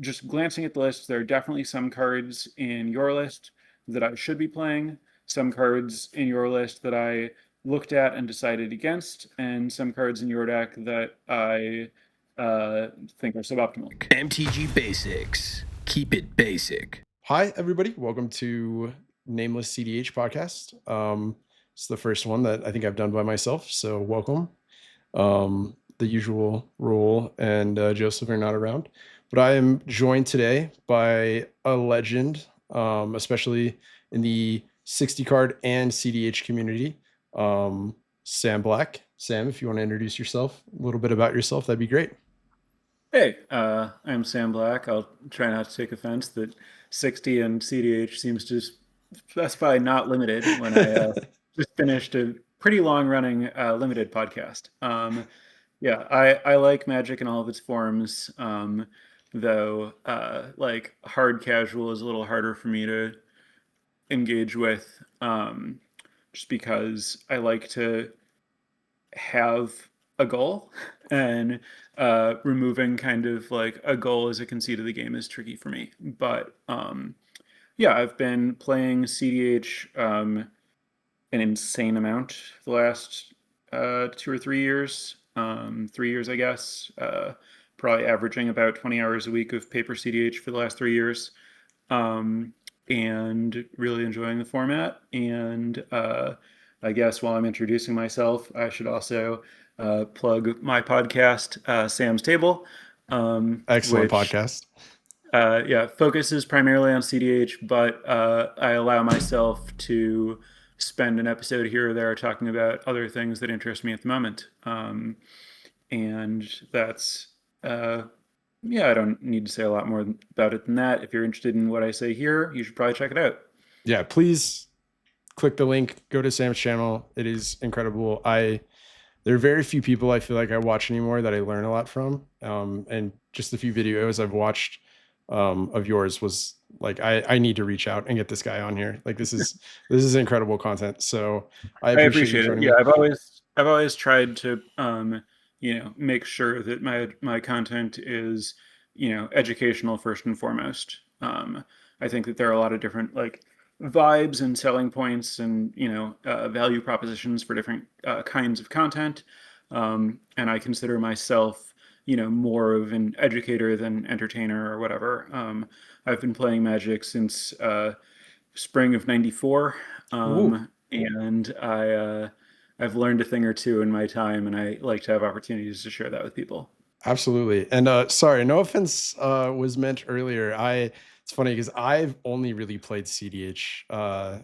just glancing at the list, there are definitely some cards in your list that I should be playing, some cards in your list that I looked at and decided against, and some cards in your deck that I think are suboptimal. MTG Basics. Keep it basic. Hi, everybody. Welcome to Nameless cEDH podcast. It's the first one that I think I've done by myself, so welcome. The usual rule and Joseph are not around, but I am joined today by a legend, especially in the 60 card and cEDH community, Sam Black. Sam, if you want to introduce yourself, a little bit about yourself, that'd be great. Hey, I'm Sam Black. I'll try not to take offense that 60 and cEDH seems to specify not limited when I just finished a pretty long-running limited podcast. Yeah, I like Magic in all of its forms, though like hard casual is a little harder for me to engage with, just because I like to have a goal, and removing kind of like a goal as a conceit of the game is tricky for me. But yeah, I've been playing cEDH an insane amount the last 2 or 3 years. 3 years, I guess. Probably averaging about 20 hours a week of paper cEDH for the last 3 years. And really enjoying the format. And I guess while I'm introducing myself, I should also plug my podcast, Sam's Table, Excellent which podcast. yeah, focuses primarily on cEDH, but I allow myself to spend an episode here or there talking about other things that interest me at the moment. And that's, yeah, I don't need to say a lot more about it than that. If you're interested in what I say here, you should probably check it out. Yeah, please click the link, go to Sam's channel. It is incredible. There are very few people I feel like I watch anymore that I learn a lot from. And just the few videos I've watched of yours was like, I need to reach out and get this guy on here. Like this is incredible content. So I I appreciate you appreciate it. joining Yeah, me. I've always tried to make sure that my content is, educational first and foremost. I think that there are a lot of different like vibes and selling points and value propositions for different kinds of content. And I consider myself, more of an educator than entertainer or whatever. I've been playing Magic since spring of '94, Ooh, and I've learned a thing or two in my time, and I like to have opportunities to share that with people. absolutely. And sorry, no offense was meant earlier. It's funny because I've only really played cEDH.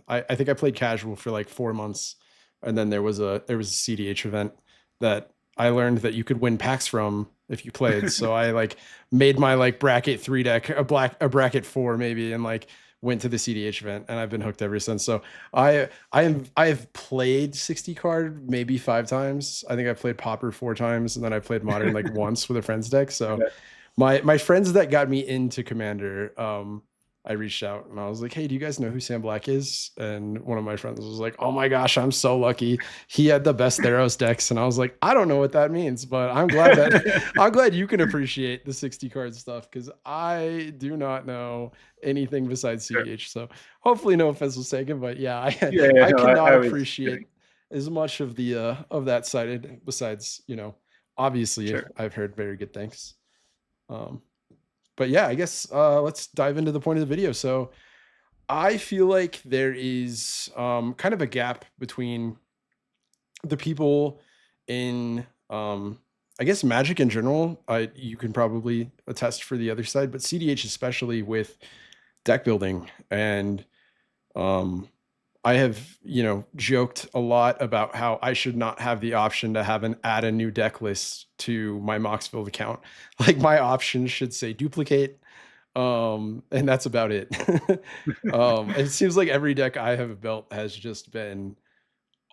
I think I played casual for like 4 months, and then there was a cEDH event that I learned that you could win packs from if you played. So I like made my like bracket 3 deck, a bracket 4 maybe, and like went to the cEDH event, and I've been hooked ever since. So I've played 60 card maybe 5 times. I think I played Pauper 4 times, and then I played Modern like once with a friend's deck. So Yeah. my friends that got me into Commander, I reached out and I was like, hey, do you guys know who Sam Black is? And one of my friends was like, oh my gosh, I'm so lucky. He had the best Theros decks. And I was like, I don't know what that means, but I'm glad you can appreciate the 60 card stuff, because I do not know anything besides Sure. cEDH. So hopefully no offense was taken, but yeah, Yeah, yeah, I no, cannot I was appreciate kidding. as much of the of that side, besides, obviously Sure. I've heard very good things. Um, but yeah, I guess let's dive into the point of the video. So I feel like there is kind of a gap between the people in, I guess, Magic in general. You can probably attest for the other side, but cEDH especially with deck building. And um, I have, joked a lot about how I should not have the option to add a new deck list to my Moxfield account. Like my options should say duplicate, and that's about it. It seems like every deck I have built has just been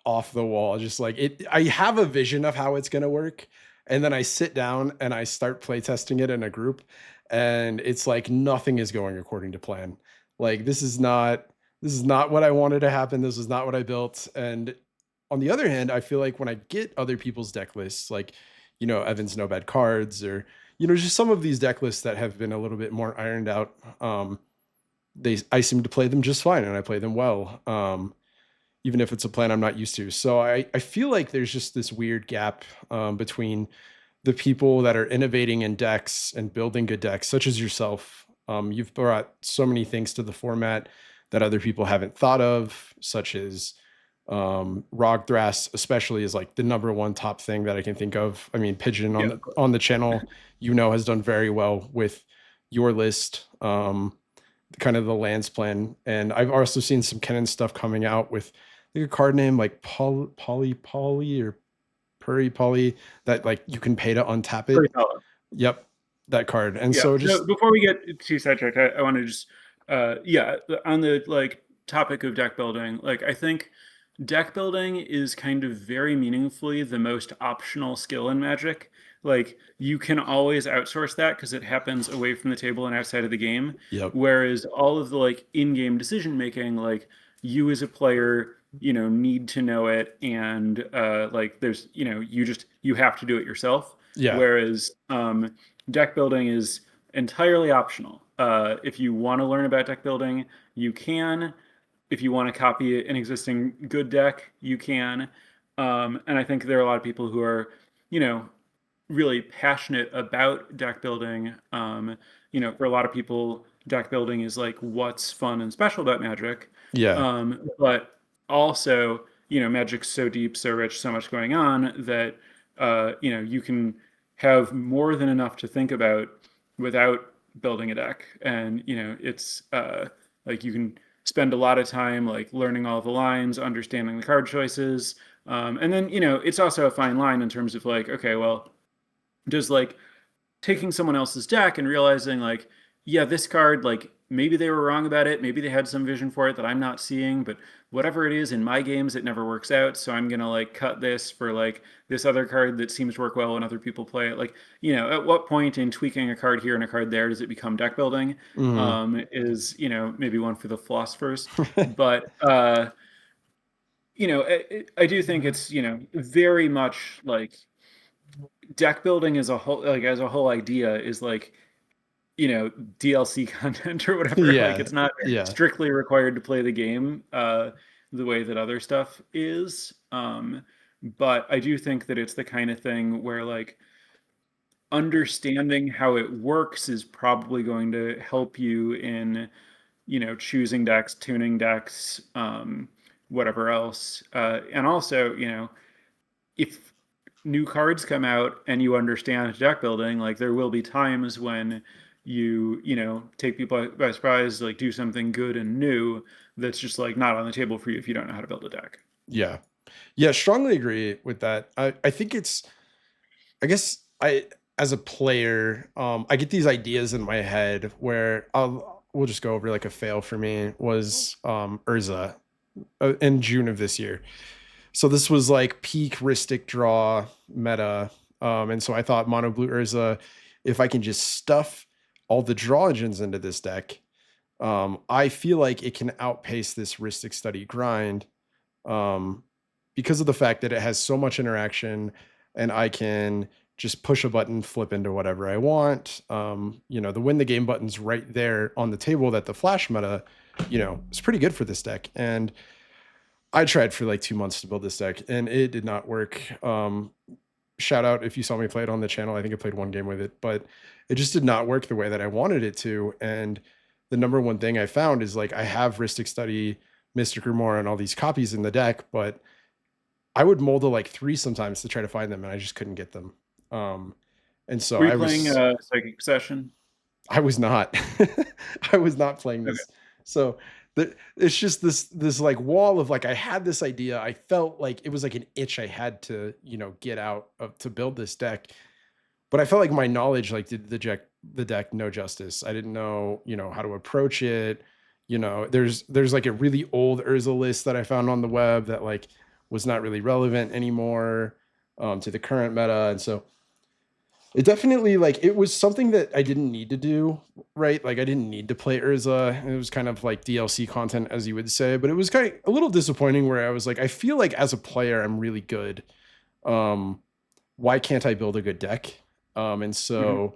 off the wall. Just like it, I have a vision of how it's gonna work, and then I sit down and I start playtesting it in a group, and it's like nothing is going according to plan. Like this is not what I wanted to happen. This is not what I built. And on the other hand, I feel like when I get other people's deck lists, like, Evan's No Bad Cards, or just some of these deck lists that have been a little bit more ironed out. I seem to play them just fine, and I play them well. Even if it's a plan I'm not used to. So I feel like there's just this weird gap between the people that are innovating in decks and building good decks, such as yourself. You've brought so many things to the format that other people haven't thought of, such as Rogthras, especially, is like the number one top thing that I can think of. I mean, Pigeon on the channel, has done very well with your list, kind of the lands plan. And I've also seen some Kennen stuff coming out with like a card name like Poly or Puri Poly that like you can pay to untap it. Yep, that card. And so before we get too sidetracked, I want to just on the like topic of deck building, like I think deck building is kind of very meaningfully the most optional skill in Magic. Like you can always outsource that because it happens away from the table and outside of the game. Yep. Whereas all of the like in-game decision making, like you as a player, need to know it, and like there's you have to do it yourself. Yeah. Whereas deck building is entirely optional. If you want to learn about deck building, you can. If you want to copy an existing good deck, you can. And I think there are a lot of people who are, really passionate about deck building. For a lot of people, deck building is like what's fun and special about Magic. Yeah. But also, Magic's so deep, so rich, so much going on that, you can have more than enough to think about without building a deck. And, it's like you can spend a lot of time like learning all the lines, understanding the card choices. And then, it's also a fine line in terms of like, okay, well, does like taking someone else's deck and realizing like, yeah, this card, like maybe they were wrong about it. Maybe they had some vision for it that I'm not seeing, but whatever it is in my games, it never works out. So I'm going to like cut this for like this other card that seems to work well when other people play it. Like, at what point in tweaking a card here and a card there does it become deck building? Is, maybe one for the philosophers, but, I do think it's, very much like deck building as a whole idea is like, DLC content or whatever. Yeah. Like it's not strictly required to play the game the way that other stuff is. But I do think that it's the kind of thing where like understanding how it works is probably going to help you in, choosing decks, tuning decks, whatever else. And also, if new cards come out and you understand deck building, like there will be times when you take people by surprise, like do something good and new that's just like not on the table for you if you don't know how to build a deck. Yeah, strongly agree with that. I think as a player, I get these ideas in my head where we'll just go over like a fail for me was Urza in June of this year. So this was like peak Ristic draw meta. And so I thought mono blue Urza, if I can just stuff all the draw engines into this deck, I feel like it can outpace this Ristic Study grind because of the fact that it has so much interaction and I can just push a button, flip into whatever I want. The win the game button's right there on the table that the flash meta, is pretty good for this deck. And I tried for like 2 months to build this deck and it did not work. Shout out if you saw me play it on the channel. I think I played one game with it, but it just did not work the way that I wanted it to. And the number one thing I found is like I have Ristic Study, Mystic Grimoire, and all these copies in the deck, but I would mold to like 3 sometimes to try to find them and I just couldn't get them. And so Were you playing Psychic Session? I was not. I was not playing this. Okay. So it's just this like wall of like, I had this idea. I felt like it was like an itch I had to, get out of to build this deck. But I felt like my knowledge like did the deck no justice. I didn't know, how to approach it. There's like a really old Urza list that I found on the web that like was not really relevant anymore to the current meta. And so it definitely like it was something that I didn't need to do, right? Like I didn't need to play Urza. It was kind of like DLC content, as you would say, but it was kind of a little disappointing where I was like, I feel like as a player, I'm really good. Why can't I build a good deck? And so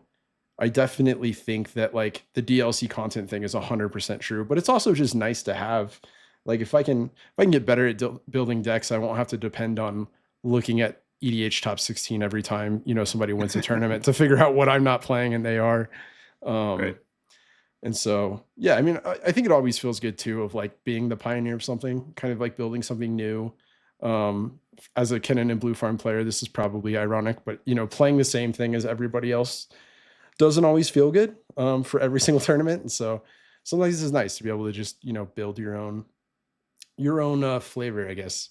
I definitely think that like the DLC content thing is 100% true, but it's also just nice to have. Like if I can get better at building decks, I won't have to depend on looking at EDH top 16 every time, somebody wins a tournament to figure out what I'm not playing and they are. Right. Um, and so, yeah, I mean, I think it always feels good too of like being the pioneer of something, kind of like building something new. As a Kennen and Blue Farm player, this is probably ironic, but playing the same thing as everybody else doesn't always feel good for every single tournament. And so sometimes this is nice to be able to just, build your own flavor, I guess.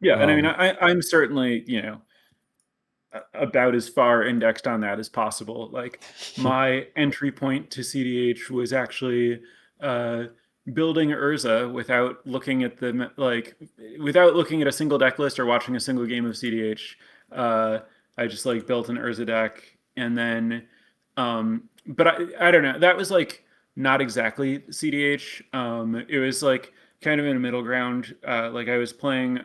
Yeah, and I mean, Um, I'm certainly, about as far indexed on that as possible. Like my entry point to cEDH was actually uh, building Urza without looking at without looking at a single deck list or watching a single game of cEDH. Uh, I just like built an Urza deck, and then, but I don't know. That was like not exactly cEDH. It was like kind of in a middle ground. Like I was playing.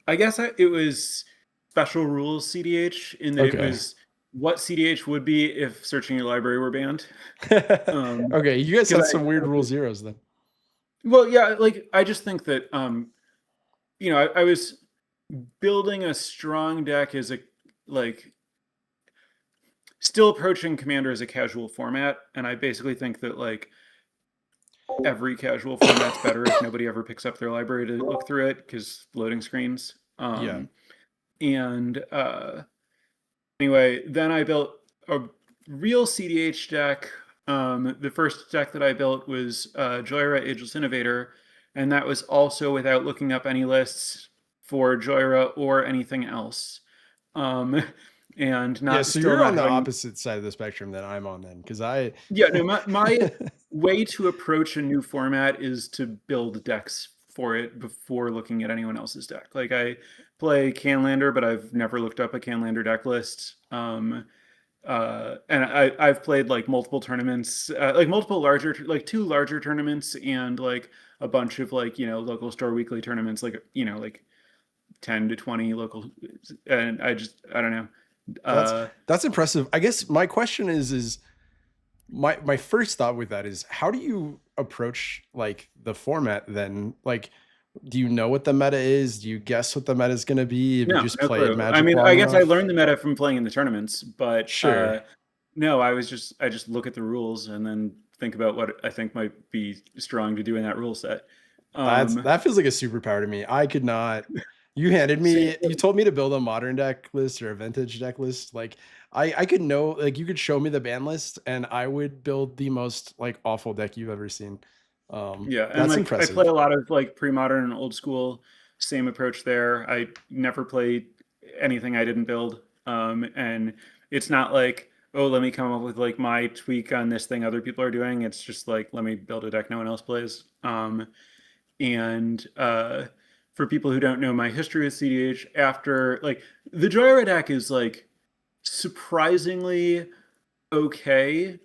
I guess it was special rules cEDH in that it okay. was what cEDH would be if searching your library were banned. Okay. You guys Because had some weird rule zeros then. well, yeah, like I just think that I was building a strong deck as a like still approaching Commander as a casual format, and I basically think that like every casual format's better if nobody ever picks up their library to look through it because loading screens. Yeah. And Anyway, then I built a real cEDH deck. The first deck that I built was Joyra Ageless Innovator, and that was also without looking up any lists for Joyra or anything else. Um, and Yeah. not So still you're not on the having opposite side of the spectrum than I'm on then. Cause I, yeah, no, my way to approach a new format is to build decks for it before looking at anyone else's deck. Like I play Canlander, but I've never looked up a Canlander deck list. And I've played like multiple tournaments, like multiple larger, like two larger tournaments, and like a bunch of like local store weekly tournaments, like like 10 to 20 local, and I don't know. that's, Uh, that's impressive. I guess my question is my first thought with that is how do you approach like the format then? Like, do you know what the meta is? Do you guess what the meta is going to be? Have you No, just no played clue. I Magic mean, I long guess I enough? learned the meta from playing in the tournaments, but Sure. no, I just look at the rules and then think about what I think might be strong to do in that rule set. Um, That feels like a superpower to me. I could not. same, You told me to build a modern deck list or a vintage deck list. Like I could know, like you could show me the ban list and I would build the most like awful deck you've ever seen. yeah, and That's like I play impressive. a lot of like pre-modern and old school. Same approach there. I never play anything I didn't build, and it's not like oh let me come up with like my tweak on this thing other people are doing. It's just like let me build a deck no one else plays. And For people who don't know my history with cEDH, after like the Joyra deck is like surprisingly okay.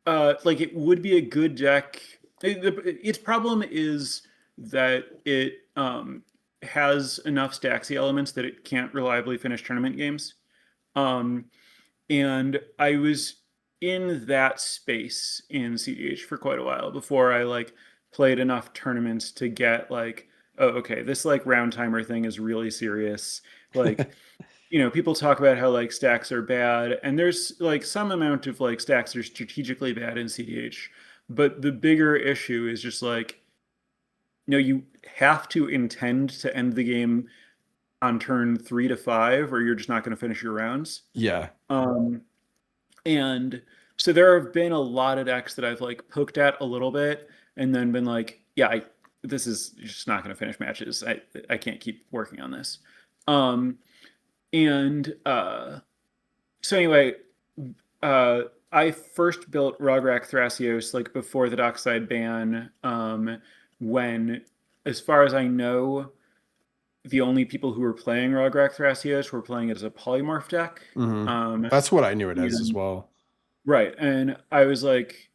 Like it would be a good deck. Its problem is that it has enough Staxy elements that it can't reliably finish tournament games. Um, and I was in that space in cEDH for quite a while before I like played enough tournaments to get like, oh, okay, this like round timer thing is really serious. Like, people talk about how like stacks are bad, and there's like some amount of like stacks are strategically bad in cEDH, but the bigger issue is just like, you have to intend to end the game on turn 3 to 5, or you're just not going to finish your rounds. Yeah. Um, and so there have been a lot of decks that I've like poked at a little bit and then been like, yeah, this is just not going to finish matches. I can't keep working on this. Um, and So anyway, uh, I first built Rograk Thrasios like before the Dockside ban. When, as far as I know, the only people who were playing Rograk Thrasios were playing it as a polymorph deck. Hmm. Um, That's what I knew it as and well. Right. And I was like,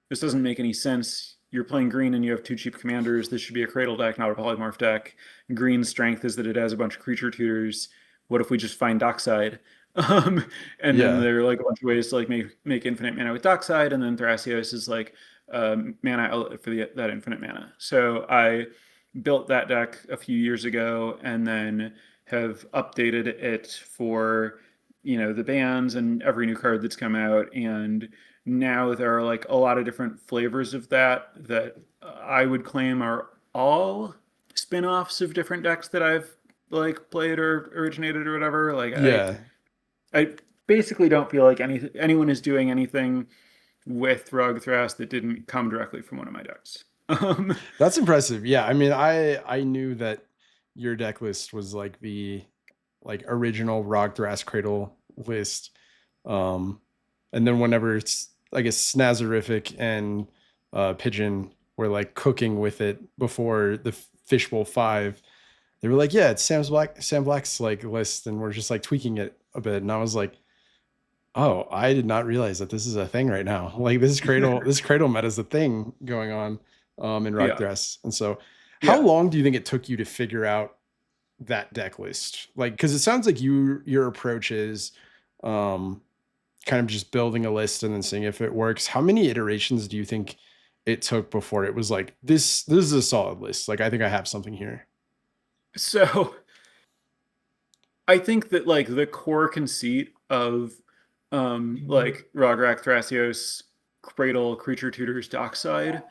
this doesn't make any sense. You're playing green and you have two cheap commanders. This should be a cradle deck, not a polymorph deck. Green's strength is that it has a bunch of creature tutors. What if we just find Dockside? Um, and then Yeah. there are like a bunch of ways to like make infinite mana with Dockside, and then Thrasios is like mana outlet for that infinite mana. So I built that deck a few years ago, and then have updated it for the bans and every new card that's come out. And now there are like a lot of different flavors of that I would claim are all spin-offs of different decks that I've like played or originated or whatever. Like Yeah. I basically don't feel like anyone is doing anything with Rug Thras that didn't come directly from one of my decks. That's impressive. Yeah. I mean, I knew that your deck list was like the like original Rogdrass Cradle list. Um, and then whenever it's, I guess, Snazerific and Pigeon were like cooking with it before the Fishbowl 5, they were like, yeah, it's Sam Black's like list, and we're just like tweaking it a bit. And I was like, oh, I did not realize that this is a thing right now. Like this cradle meta is a thing going on in Yeah, Rogdrass. And so how yeah. long do you think it took you to figure out that deck list? Like, because it sounds like your approach is um kind of just building a list and then seeing if it works. How many iterations do you think it took before it was like this is a solid list? Like, I think I have something here. So I think that like the core conceit of like Rograk Thrasios Cradle Creature Tutors Dockside,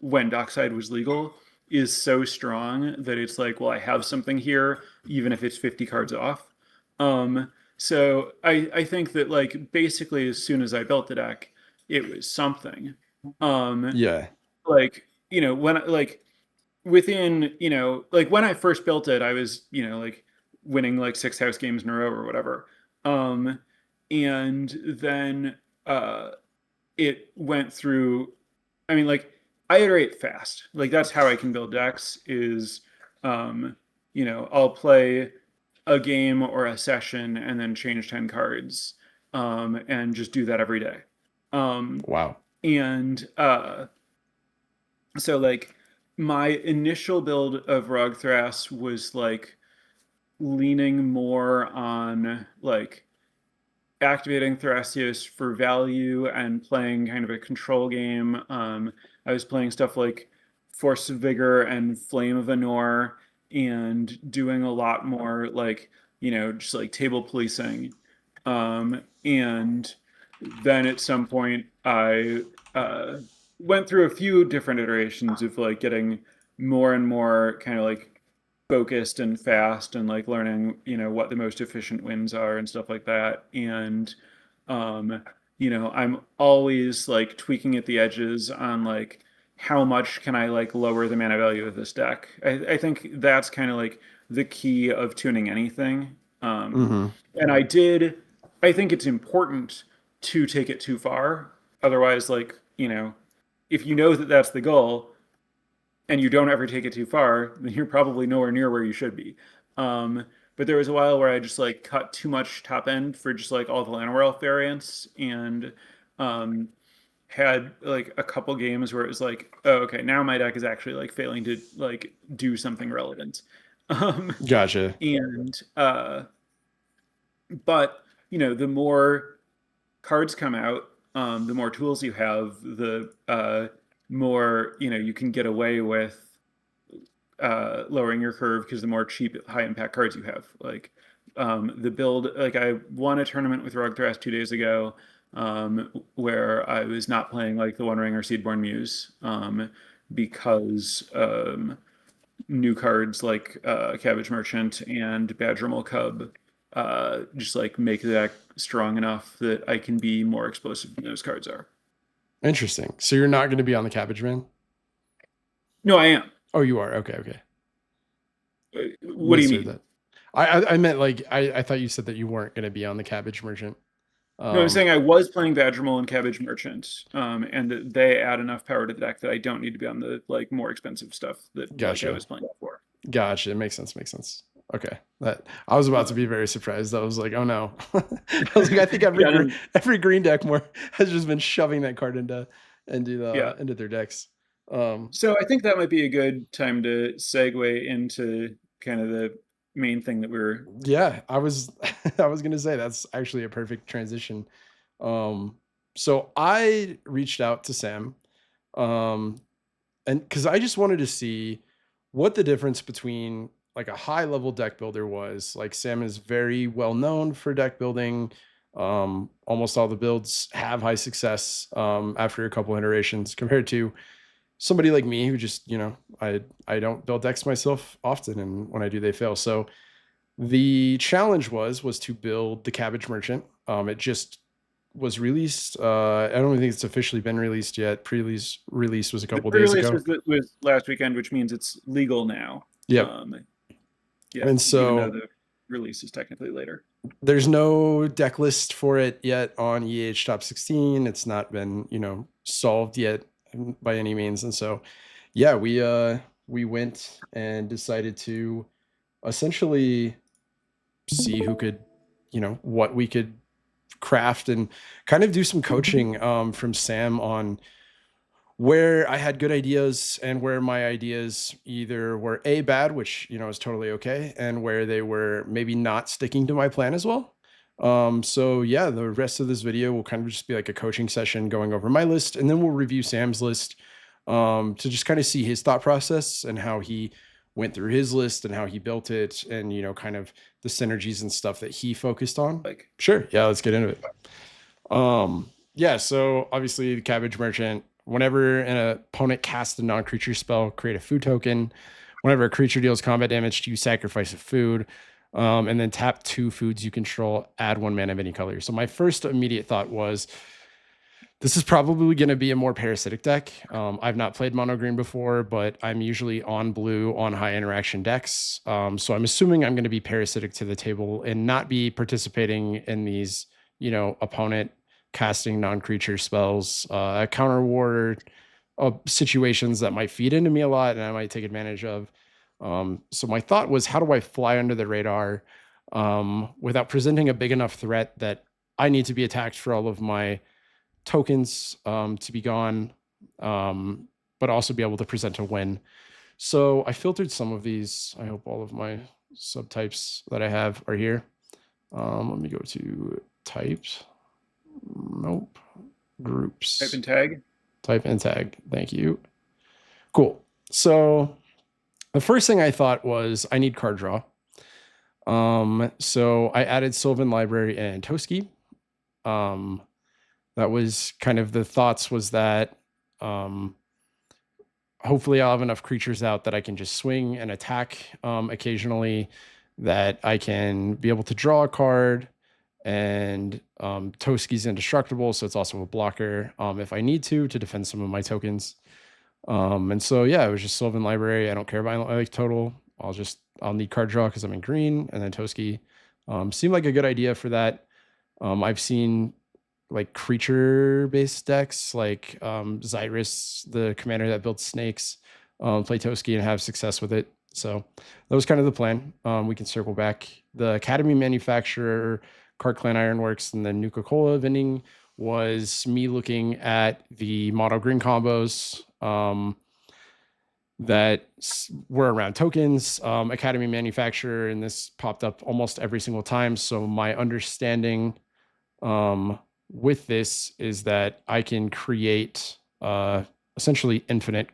when Dockside was legal, is so strong that it's like, well, I have something here, even if it's 50 cards off. So I think that like basically as soon as I built the deck, it was something. Um, Yeah. like, when like within, like when I first built it, I was, like winning like 6 house games in a row or whatever. Um, and then it went through, I mean, like I iterate fast. Like that's how I can build decks is, um, I'll play a game or a session and then change 10 cards, and just do that every day. Um, Wow. and so like my initial build of Rogthras was like leaning more on like activating Thrasios for value and playing kind of a control game. I was playing stuff like Force of Vigor and Flame of Anor and doing a lot more like, just like table policing. And then at some point, I went through a few different iterations of like getting more and more kind of like focused and fast and like learning what the most efficient wins are and stuff like that. And um I'm always like tweaking at the edges on like how much can I like lower the mana value of this deck. I think that's kind of like the key of tuning anything. Mm-hmm. And I think it's important to take it too far. Otherwise, like, if you know that that's the goal, and you don't ever take it too far, then you're probably nowhere near where you should be. But there was a while where I just like cut too much top end for just like all the Llanowar variants, and um, had like a couple games where it was like, oh, okay, now my deck is actually like failing to like do something relevant. Um, Gotcha. and but the more cards come out, the more tools you have, the more you can get away with lowering your curve because the more cheap high impact cards you have. Like the build, like I won a tournament with Rogthras 2 days ago, where I was not playing like the One Ring or Seedborn Muse, because new cards like Cabbage Merchant and Badgermole Cub just like make the deck strong enough that I can be more explosive than those cards are. Interesting. So you're not going to be on the Cabbage Man? No, I am. Oh, you are. Okay. Okay. What do you Misheard mean? that. I meant like I thought you said that you weren't going to be on the Cabbage Merchant. No, I'm Um, saying I was playing Badgermole and Cabbage Merchant, and that they add enough power to the deck that I don't need to be on the like more expensive stuff that like I gotcha. was playing before. Gotcha. It makes sense. Makes sense. Okay. That I was about to Uh, be very surprised. I was like, oh no. I was like, I think yeah, no, every green deck more has just been shoving that card yeah. into their decks. So I think that might be a good time to segue into kind of the main thing that we were. Yeah, I was I was gonna say that's actually a perfect transition. So I reached out to Sam, um, and because I just wanted to see what the difference between like a high level deck builder was. Like Sam is very well known for deck building. Almost all the builds have high success after a couple iterations compared to somebody like me who just, I don't build decks myself often, and when I do, they fail. So the challenge was to build the Cabbage Merchant. It just was released. I don't think it's officially been released yet. Pre-release was a The couple days pre-release ago. was last weekend, which means it's legal now. Yep. Yeah, And even though so the release is technically later. there's no deck list for it yet on EH Top 16. It's not been, solved yet by any means. And so, yeah, we went and decided to essentially see who could, what we could craft and kind of do some coaching from Sam on where I had good ideas and where my ideas either were bad, which is totally okay, and where they were maybe not sticking to my plan as well. So yeah, the rest of this video will kind of just be like a coaching session going over my list, and then we'll review Sam's list to just kind of see his thought process and how he went through his list and how he built it, and kind of the synergies and stuff that he focused on. Like, sure, yeah, let's get into it. Yeah, so obviously the Cabbage Merchant, whenever an opponent casts a non-creature spell, create a food token. Whenever a creature deals combat damage, you sacrifice a food, and then tap 2 foods you control, add 1 mana of any color. So my first immediate thought was, this is probably going to be a more parasitic deck. I've not played mono green before, but I'm usually on blue on high interaction decks. So I'm assuming I'm going to be parasitic to the table and not be participating in these, opponent casting non-creature spells, counter war situations that might feed into me a lot and I might take advantage of. So my thought was, how do I fly under the radar without presenting a big enough threat that I need to be attacked for all of my tokens to be gone, but also be able to present a win. So I filtered some of these. I hope all of my subtypes that I have are here. Let me go to types. Nope. Groups. type and tag. Type and tag. Thank you. Cool. So the first thing I thought was I need card draw. So I added Sylvan Library and Toski. That was kind of the thoughts, was that hopefully I'll have enough creatures out that I can just swing and attack occasionally, that I can be able to draw a card, and Toski's indestructible, so it's also a blocker if I need to defend some of my tokens. And so yeah, it was just Sylvan Library. I don't care about like total. I'll need card draw because I'm in green, and then Toski seemed like a good idea for that. I've seen like creature based decks like Zyrus, the commander that builds snakes, play Toski and have success with it. So that was kind of the plan. We can circle back. The Academy Manufacturer, Cart Clan Ironworks, and then Nuka-Cola vending was me looking at the mono green combos that were around tokens. Academy Manufacturer, and this popped up almost every single time. So my understanding with this is that I can create essentially infinite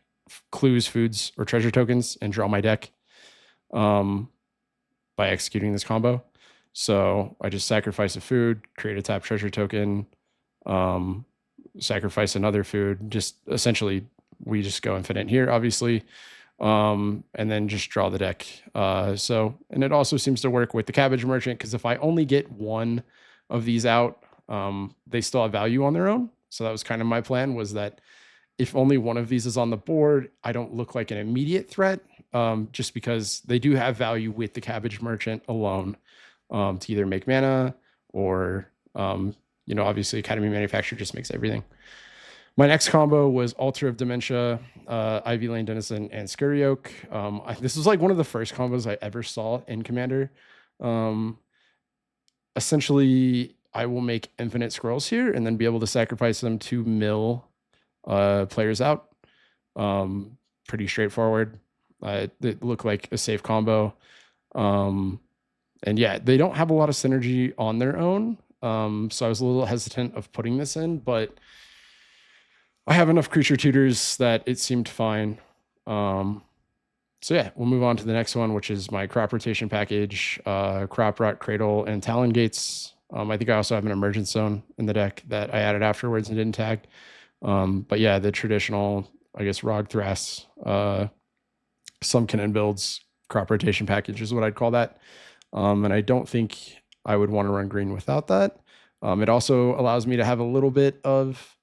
clues, foods, or treasure tokens and draw my deck by executing this combo. So I just sacrifice a food, create a tap treasure token, sacrifice another food. Just essentially, we just go infinite here, obviously, and then just draw the deck. And it also seems to work with the Cabbage Merchant, because if I only get one of these out, they still have value on their own. So that was kind of my plan, was that if only one of these is on the board, I don't look like an immediate threat, just because they do have value with the Cabbage Merchant alone, to either make mana or, obviously Academy Manufacturer just makes everything. My next combo was Altar of Dementia, Ivy Lane Denizen, and Scurry Oak. This was like one of the first combos I ever saw in Commander. Essentially, I will make infinite scrolls here and then be able to sacrifice them to mill players out. Pretty straightforward. It looked like a safe combo. And yeah, they don't have a lot of synergy on their own. So I was a little hesitant of putting this in, but I have enough creature tutors that it seemed fine. So yeah, we'll move on to the next one, which is my crop rotation package, crop rot cradle and talon gates. I think I also have an emergence zone in the deck that I added afterwards and didn't tag. But yeah, the traditional, I guess, Rog Thras, some Kinnan builds crop rotation package is what I'd call that. And I don't think I would want to run green without that. It also allows me to have a little bit of,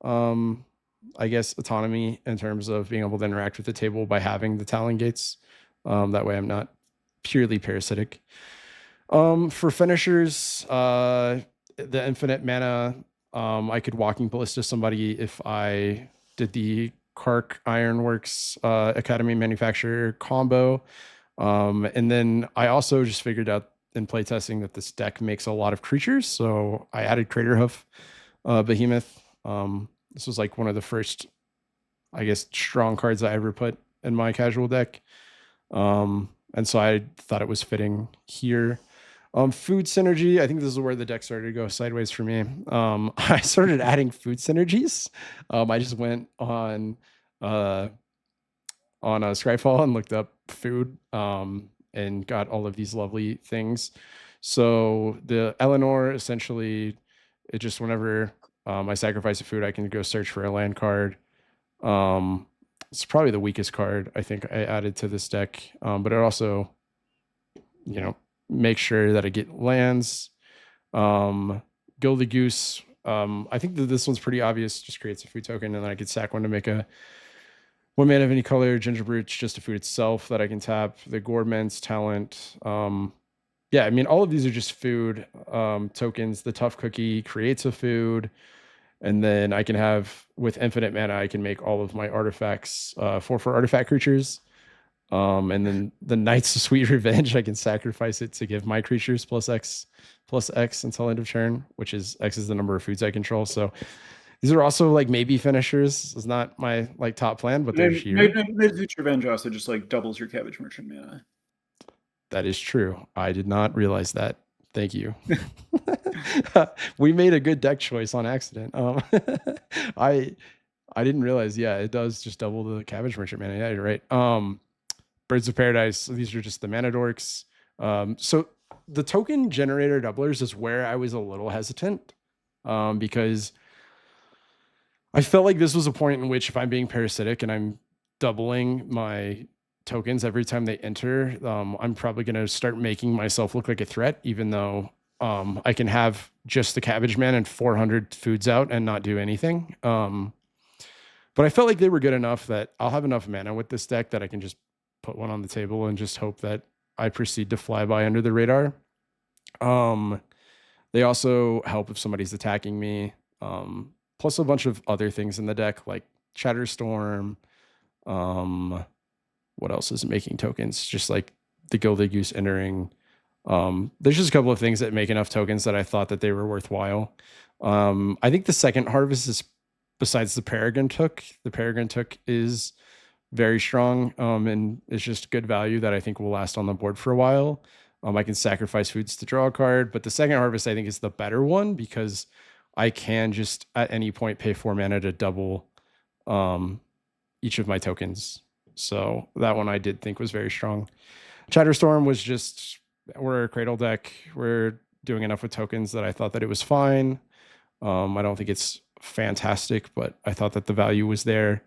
I guess, autonomy in terms of being able to interact with the table by having the Talon Gates. That way I'm not purely parasitic. For finishers, the infinite mana, I could Walking Ballista somebody if I did the Kark Ironworks Academy Manufacturer combo. And then I also just figured out in playtesting that this deck makes a lot of creatures. So I added Craterhoof Behemoth. This was like one of the first, I guess, strong cards I ever put in my casual deck. And so I thought it was fitting here. Food synergy, I think this is where the deck started to go sideways for me. I started adding food synergies. I just went on Scryfall and looked up food and got all of these lovely things. So the Eleanor, essentially, it just whenever I sacrifice a food, I can go search for a land card. It's probably the weakest card I think I added to this deck, but it also, make sure that I get lands. Gilded Goose, I think that this one's pretty obvious, just creates a food token, and then I could sack one to make a 1 mana of any color. Gingerbreach, just a food itself that I can tap. The Gourmand's Talent. Yeah, I mean, all of these are just food tokens. The Tough Cookie creates a food. And then I can have, with infinite mana, I can make all of my artifacts 4/4 artifact creatures. And then the Knights of Sweet Revenge, I can sacrifice it to give my creatures +X until end of turn, which is X is the number of foods I control. So these are also like maybe finishers. It's not my like top plan, but they're here. Knights of Revenge also just like doubles your Cabbage Merchant mana. That is true. I did not realize that. Thank you. We made a good deck choice on accident. I didn't realize. Yeah, it does just double the Cabbage Merchant mana. Yeah, you're right. Birds of Paradise. So these are just the mana dorks. So the token generator doublers is where I was a little hesitant, because I felt like this was a point in which if I'm being parasitic and I'm doubling my tokens every time they enter, I'm probably going to start making myself look like a threat, even though I can have just the Cabbage Man and 400 foods out and not do anything. But I felt like they were good enough that I'll have enough mana with this deck that I can just put one on the table and just hope that I proceed to fly by under the radar. They also help if somebody's attacking me, plus a bunch of other things in the deck like Chatterstorm. What else is making tokens? Just like the Gilded Goose entering. There's just a couple of things that make enough tokens that I thought that they were worthwhile. I think the second harvest is, besides the Peregrine Took is very strong, and it's just good value that I think will last on the board for a while. I can sacrifice foods to draw a card, but the second harvest I think is the better one because I can just at any point pay 4 mana to double each of my tokens. So that one I did think was very strong. Chatterstorm was just, we're a Cradle deck. We're doing enough with tokens that I thought that it was fine. I don't think it's fantastic, but I thought that the value was there.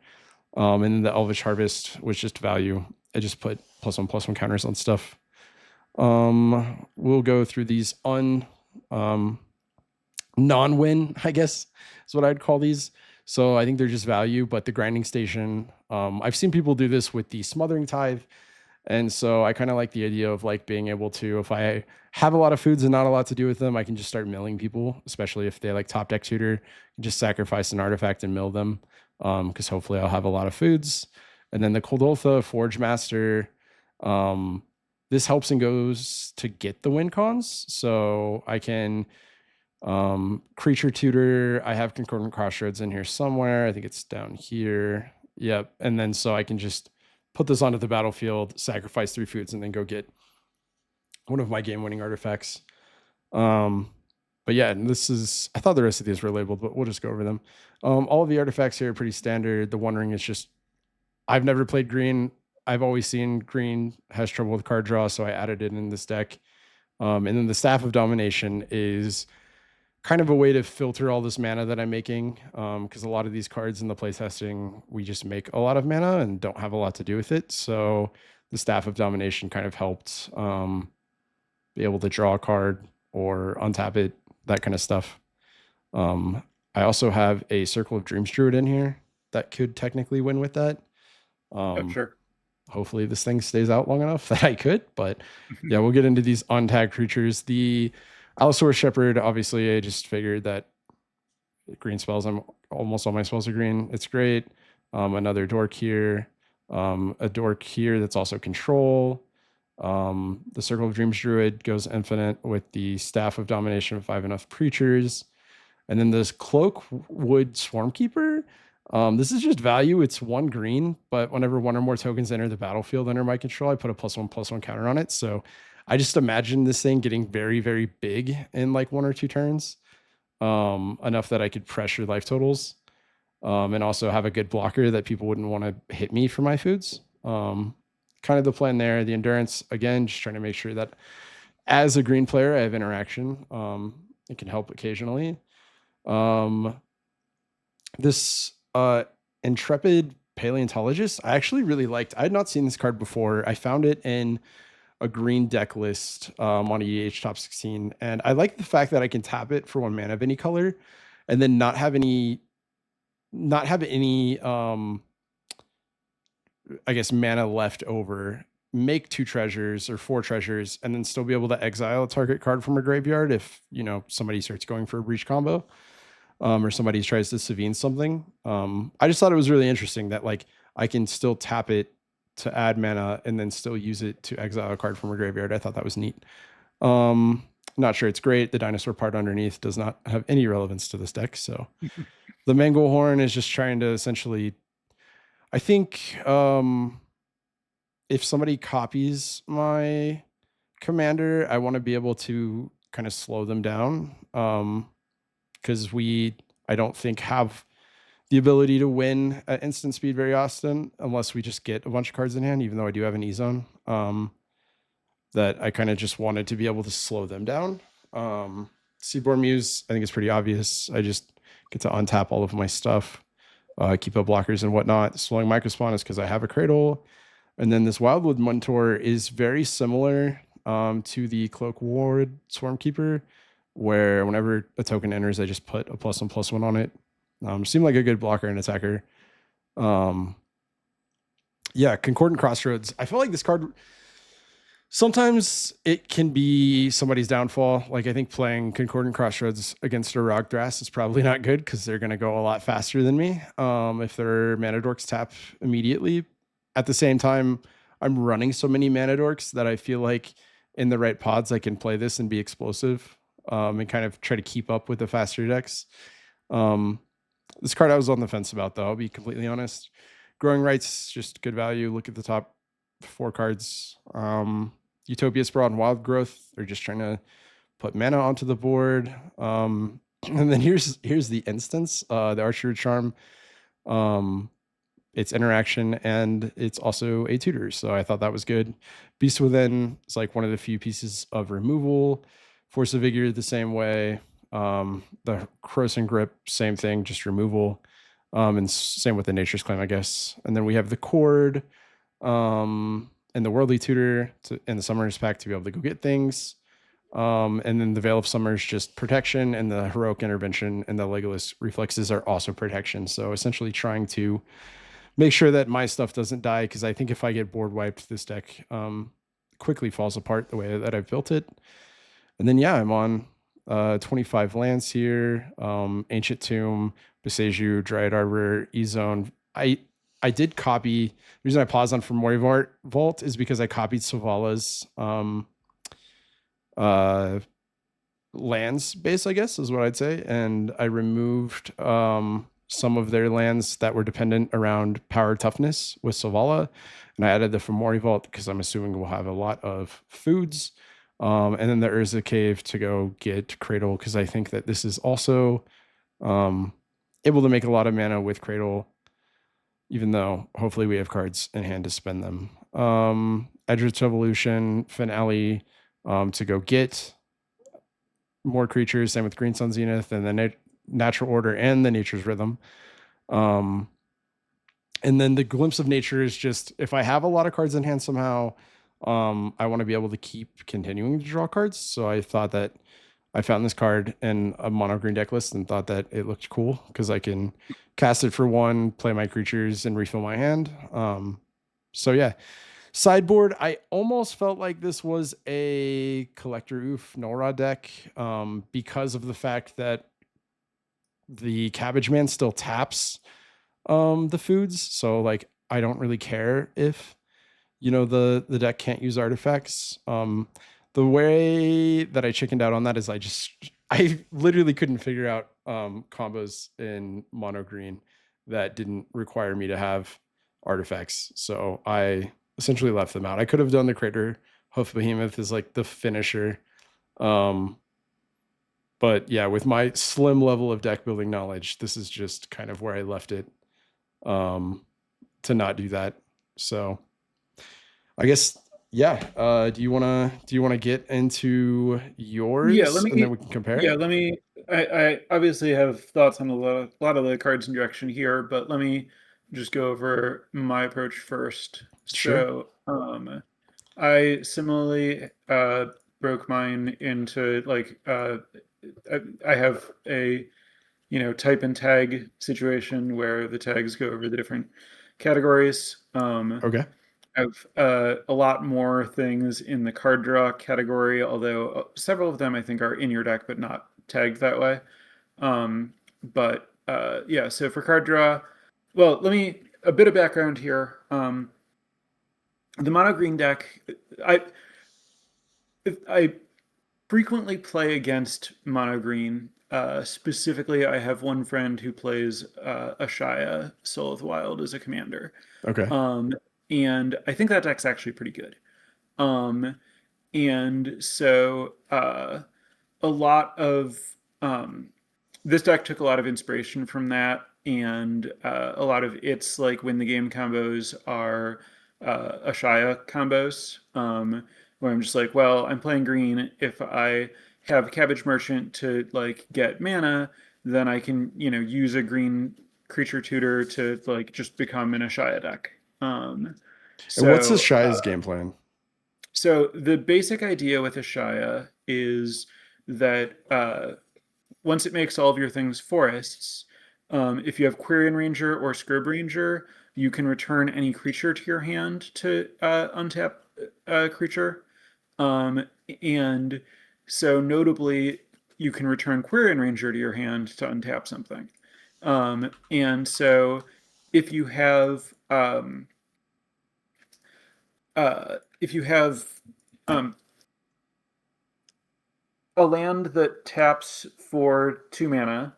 And then the Elvish Harvest was just value. I just put +1/+1 counters on stuff. We'll go through these non-win, I guess is what I'd call these. So I think they're just value, but the Grinding Station, I've seen people do this with the Smothering Tithe. And so I kind of like the idea of like being able to, if I have a lot of foods and not a lot to do with them, I can just start milling people, especially if they like top deck tutor, just sacrifice an artifact and mill them. Because hopefully I'll have a lot of foods. And then the Koldotha Forge Master, this helps and goes to get the win cons. So I can creature tutor. I have Concordant Crossroads in here somewhere. I think it's down here. Yep. And then so I can just put this onto the battlefield, sacrifice 3 foods, and then go get one of my game-winning artifacts. But yeah, and I thought the rest of these were labeled, but we'll just go over them. All of the artifacts here are pretty standard. The One Ring is just, I've never played green. I've always seen green has trouble with card draw, so I added it in this deck. And then the Staff of Domination is kind of a way to filter all this mana that I'm making, because a lot of these cards in the playtesting, we just make a lot of mana and don't have a lot to do with it. So the Staff of Domination kind of helped be able to draw a card or untap it, that kind of stuff. I also have a Circle of Dreams Druid in here that could technically win with that. Sure. Hopefully this thing stays out long enough that I could, but yeah, we'll get into these untagged creatures. The Allosaurus Shepherd, obviously, I just figured that green spells, almost all my spells are green. It's great. Another dork here. A dork here that's also control. The Circle of Dreams Druid goes infinite with the Staff of Domination of 5 enough creatures. And then this Cloakwood Swarmkeeper. This is just value. It's 1 green, but whenever 1 or more tokens enter the battlefield under my control, I put a +1/+1 counter on it. So I just imagine this thing getting very, very big in like 1 or 2 turns, enough that I could pressure life totals, and also have a good blocker that people wouldn't want to hit me for my foods. Kind of the plan there. The endurance, again, just trying to make sure that as a green player, I have interaction. It can help occasionally. This Intrepid Paleontologist, I actually really liked. I had not seen this card before. I found it in a green deck list on EDH Top 16, and I like the fact that I can tap it for 1 mana of any color, and then not have any I guess mana left over. Make 2 treasures or 4 treasures, and then still be able to exile a target card from a graveyard if somebody starts going for a breach combo. Or somebody tries to Savine something. I just thought it was really interesting that like I can still tap it to add mana and then still use it to exile a card from a graveyard. I thought that was neat. Not sure it's great. The dinosaur part underneath does not have any relevance to this deck. So the Manglehorn is just trying to essentially, I think, if somebody copies my commander, I want to be able to kind of slow them down. Because I don't think have the ability to win at instant speed very often unless we just get a bunch of cards in hand, even though I do have an E-Zone, that I kind of just wanted to be able to slow them down. Seaborn Muse, I think it's pretty obvious. I just get to untap all of my stuff, keep up blockers and whatnot. Slowing Microspawn is because I have a Cradle. And then this Wildwood Mentor is very similar to the Cloakwood Swarmkeeper, where whenever a token enters, I just put a +1/+1 on it. Seemed like a good blocker and attacker. Yeah, Concordant Crossroads. I feel like this card, sometimes it can be somebody's downfall. Like I think playing Concordant Crossroads against a Rogdrass is probably not good because they're going to go a lot faster than me if their Mana Dorks tap immediately. At the same time, I'm running so many Mana Dorks that I feel like in the right pods, I can play this and be explosive. And kind of try to keep up with the faster decks. This card I was on the fence about, though, I'll be completely honest. Growing Rights, just good value. Look at the top 4 cards. Utopia Sprawl and Wild Growth are just trying to put mana onto the board. And then here's the instance, the Archer Charm. It's interaction and it's also a tutor. So I thought that was good. Beast Within is like one of the few pieces of removal. Force of Vigor the same way. The Corrosive Grip, same thing, just removal. And same with the Nature's Claim, I guess. And then we have the Cord and the Worldly Tutor in the Summoner's Pack to be able to go get things. And then the Veil of Summer is just protection, and the Heroic Intervention and the Legolas Reflexes are also protection. So essentially trying to make sure that my stuff doesn't die, because I think if I get board wiped, this deck quickly falls apart the way that I've built it. And then, yeah, I'm on 25 lands here. Ancient Tomb, Boseiju, Dryad Arbor, E-Zone. I did copy. The reason I paused on Fomori Vault is because I copied Savala's lands base, I guess, is what I'd say. And I removed some of their lands that were dependent around power toughness with Savala. And I added the Fomori Vault because I'm assuming we'll have a lot of foods. And then there is a cave to go get Cradle, because I think that this is also able to make a lot of mana with Cradle, even though hopefully we have cards in hand to spend them. Edgeworth's Evolution, Finale to go get more creatures, same with Green Sun Zenith, and then Natural Order and the Nature's Rhythm. And then the Glimpse of Nature is just, if I have a lot of cards in hand somehow, I want to be able to keep continuing to draw cards. So I thought that I found this card in a mono green deck list and thought that it looked cool because I can cast it for 1, play my creatures, and refill my hand. So yeah. Sideboard, I almost felt like this was a Collector Oof Null Rod deck because of the fact that the Cabbage Man still taps the foods. So like I don't really care if the deck can't use artifacts. The way that I chickened out on that is I literally couldn't figure out combos in mono green that didn't require me to have artifacts. So I essentially left them out. I could have done the Crater Hoof Behemoth as like the finisher. But yeah, with my slim level of deck building knowledge, this is just kind of where I left it to not do that. So I guess, yeah. Do you want to get into yours? Yeah, and then we can compare? Yeah, let me. I obviously have thoughts on a lot of the cards in direction here, but let me just go over my approach first. Sure. So, I similarly broke mine into like I have a type and tag situation where the tags go over the different categories. Okay. I have a lot more things in the card draw category, although several of them I think are in your deck but not tagged that way. But yeah, so for card draw, well, a bit of background here. The mono green deck, I frequently play against mono green. Specifically, I have one friend who plays Ashaya Soul of the Wild as a commander. Okay. And I think that deck's actually pretty good. And so a lot of this deck took a lot of inspiration from that, and a lot of its like win the game combos are Ashaya combos, where I'm just like, well, I'm playing green. If I have Cabbage Merchant to like get mana, then I can use a green creature tutor to like just become an Ashaya deck. And what's Ashaya's game plan? So the basic idea with Ashaya is that once it makes all of your things forests, if you have Quirion Ranger or Scrub Ranger, you can return any creature to your hand to untap a creature. And so notably, you can return Quirion Ranger to your hand to untap something. And so if you have a land that taps for 2 mana,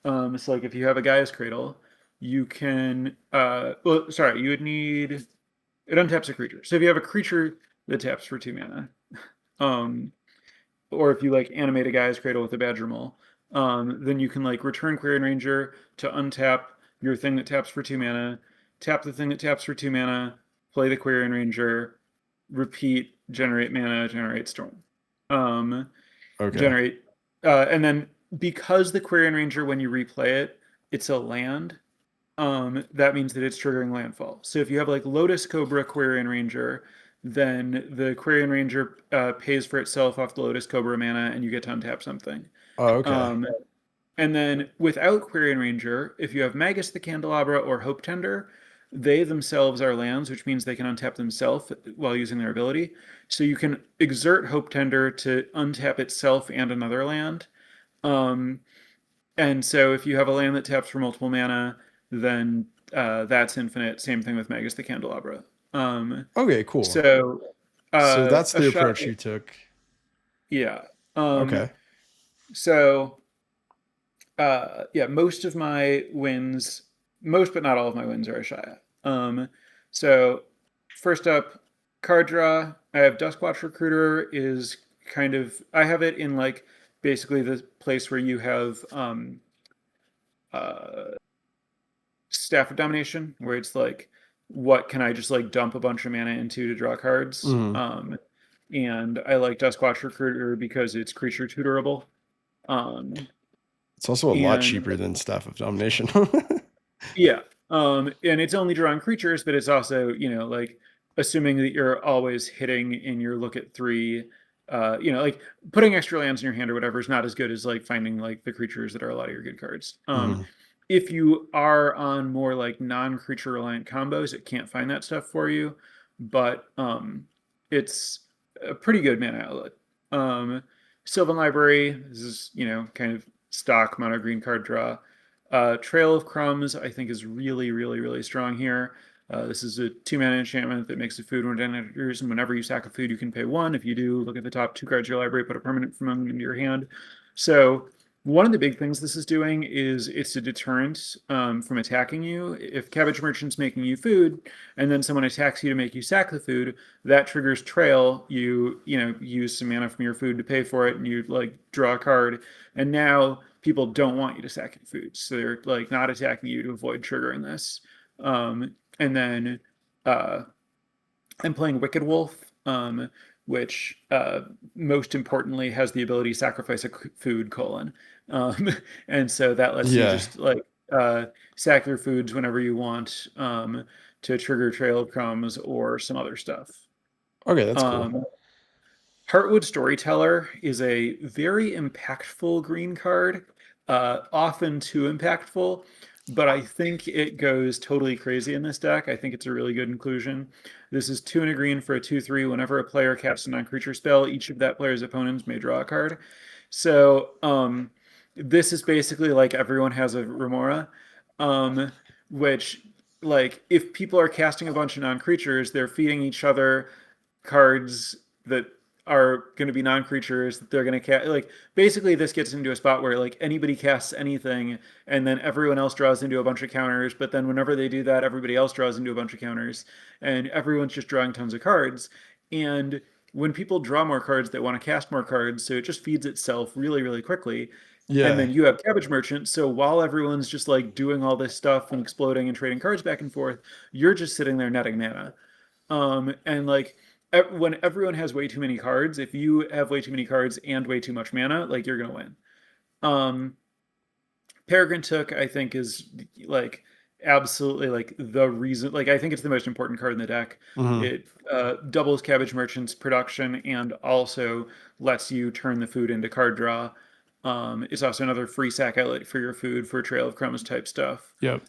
it's like if you have a Gaia's Cradle, you can you would need it untaps a creature. So if you have a creature that taps for 2 mana, or if you like animate a Gaia's Cradle with a Badger Mole, then you can like return Quirion Ranger to untap your thing that taps for 2 mana, tap the thing that taps for 2 mana, play the Quirion Ranger, repeat, generate mana, generate storm. Okay. Generate, and then because the Quirion Ranger, when you replay it, it's a land, that means that it's triggering landfall. So if you have like Lotus Cobra Quirion Ranger, then the Quirion Ranger pays for itself off the Lotus Cobra mana, and you get to untap something. Oh, okay. And then without Quirion Ranger, if you have Magus the Candelabra or Hope Tender, they themselves are lands, which means they can untap themselves while using their ability. So you can exert Hope Tender to untap itself and another land. And so if you have a land that taps for multiple mana, then that's infinite. Same thing with Magus the Candelabra. Okay, cool. So that's the approach you took. Yeah. Okay. So yeah, most but not all of my wins are Ashaya. So first up, card draw. I have Duskwatch Recruiter is kind of, I have it in like basically the place where you have uh, Staff of Domination, where it's like, what can I just like dump a bunch of mana into to draw cards? Mhm. And I like Duskwatch Recruiter because it's creature tutorable. Um, It's also a lot and cheaper than Staff of Domination. yeah, and it's only drawing creatures, but it's also, you know, like assuming that you're always hitting in your look at three. You know, like putting extra lands in your hand or whatever is not as good as like finding like the creatures that are a lot of your good cards. Mhm. If you are on more like non-creature reliant combos, it can't find that stuff for you, but it's a pretty good mana outlet. Sylvan Library, this is, you know, kind of stock mono green card draw. Trail of Crumbs, I think, is really, really, really strong here. This is a 2-mana enchantment that makes a food when it enters, and whenever you sack a food, you can pay 1. If you do, look at the top 2 cards of your library, put a permanent from them into your hand. So one of the big things this is doing is it's a deterrent from attacking you. If Cabbage Merchant's making you food, and then someone attacks you to make you sack the food, that triggers Trail. You know, use some mana from your food to pay for it, and you like draw a card. And now people don't want you to sack your food, so they're like not attacking you to avoid triggering this. And then I'm playing Wicked Wolf, which most importantly has the ability to sacrifice a food : and so that lets you Yeah. just like sack your foods whenever you want to trigger Trail of Crumbs or some other stuff. Okay, that's cool. Heartwood Storyteller is a very impactful green card, often too impactful, but I think it goes totally crazy in this deck. I think it's a really good inclusion. This is 2 and a green for a 2/3. Whenever a player casts a non-creature spell, each of that player's opponents may draw a card. So this is basically like everyone has a Remora, which like if people are casting a bunch of non-creatures, they're feeding each other cards that are going to be non-creatures that they're going to cast. Like basically this gets into a spot where like anybody casts anything and then everyone else draws into a bunch of counters, but then whenever they do that, everybody else draws into a bunch of counters and everyone's just drawing tons of cards. And when people draw more cards, they want to cast more cards, so it just feeds itself really, really quickly. And Yeah. then you have Cabbage Merchant, so while everyone's just like doing all this stuff and exploding and trading cards back and forth, you're just sitting there netting mana. And like when everyone has way too many cards, if you have way too many cards and way too much mana, like you're gonna win. Peregrine Took, I think, is like absolutely like the reason. Like I think it's the most important card in the deck. Mhm. It doubles Cabbage Merchant's production and also lets you turn the food into card draw. It's also another free sack outlet for your food for Trail of Crumbs type stuff. Yep.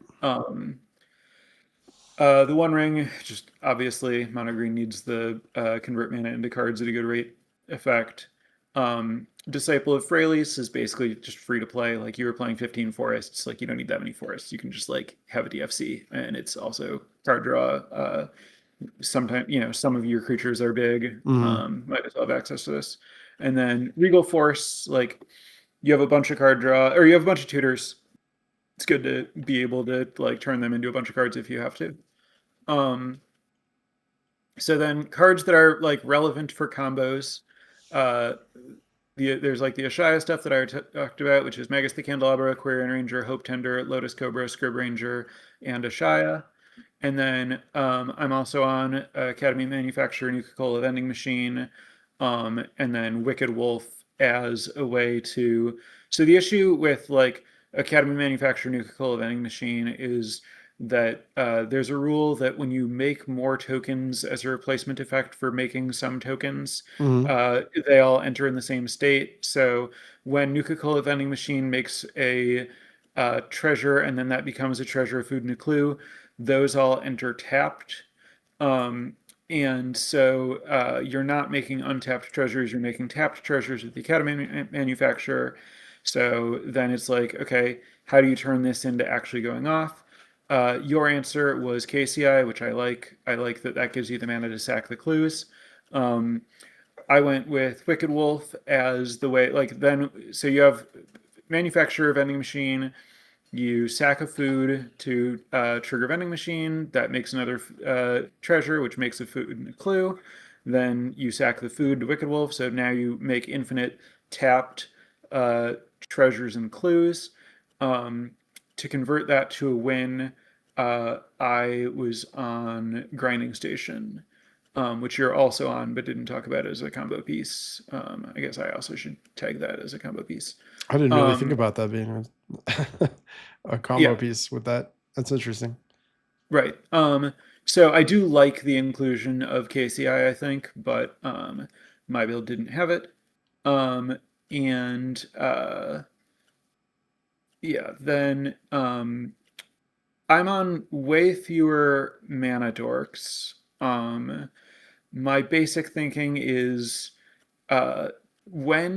The One Ring, just obviously, mono green needs the convert mana into cards at a good rate effect. Disciple of Freylis is basically just free to play. Like you were playing 15 forests, like you don't need that many forests. You can just like have a DFC, and it's also card draw. Sometimes, you know, some of your creatures are big. Mhm. Might as well have access to this. And then Regal Force, like you have a bunch of card draw, or you have a bunch of tutors. It's good to be able to like turn them into a bunch of cards if you have to. So then cards that are like relevant for combos, uh, there's like the Ashaya stuff that I talked about, which is Magus the Candelabra, Aquarian Ranger, Hope Tender, Lotus Cobra, Scrib Ranger, and Ashaya. And then I'm also on Academy Manufacturer, Nuka-Cola Vending Machine, and then Wicked Wolf as a way to. So the issue with like Academy Manufacturer, Nuka-Cola Vending Machine is that there's a rule that when you make more tokens as a replacement effect for making some tokens, Mhm. they all enter in the same state. So when Nuka-Cola Vending Machine makes a treasure and then that becomes a treasure, a food, and a clue, those all enter tapped. And so you're not making untapped treasures, you're making tapped treasures with the Academy Manufacturer. So then it's like, okay, how do you turn this into actually going off? Your answer was KCI, which I like. I like that that gives you the mana to sack the clues. I went with Wicked Wolf as the way, like then, so you have manufacturer vending machine, you sack a food to trigger vending machine, that makes another treasure, which makes a food and a clue. then you sack the food to Wicked Wolf, so now you make infinite tapped uh, treasures and clues. To convert that to a win, I was on Grinding Station, which you're also on, but didn't talk about as a combo piece. I guess I also should tag that as a combo piece. I didn't really think Um, about that being a combo yeah, piece with that. That's interesting. right. So I do like the inclusion of KCI, I think, but my build didn't have it. Um, and yeah, then I'm on way fewer mana dorks. My basic thinking is uh, when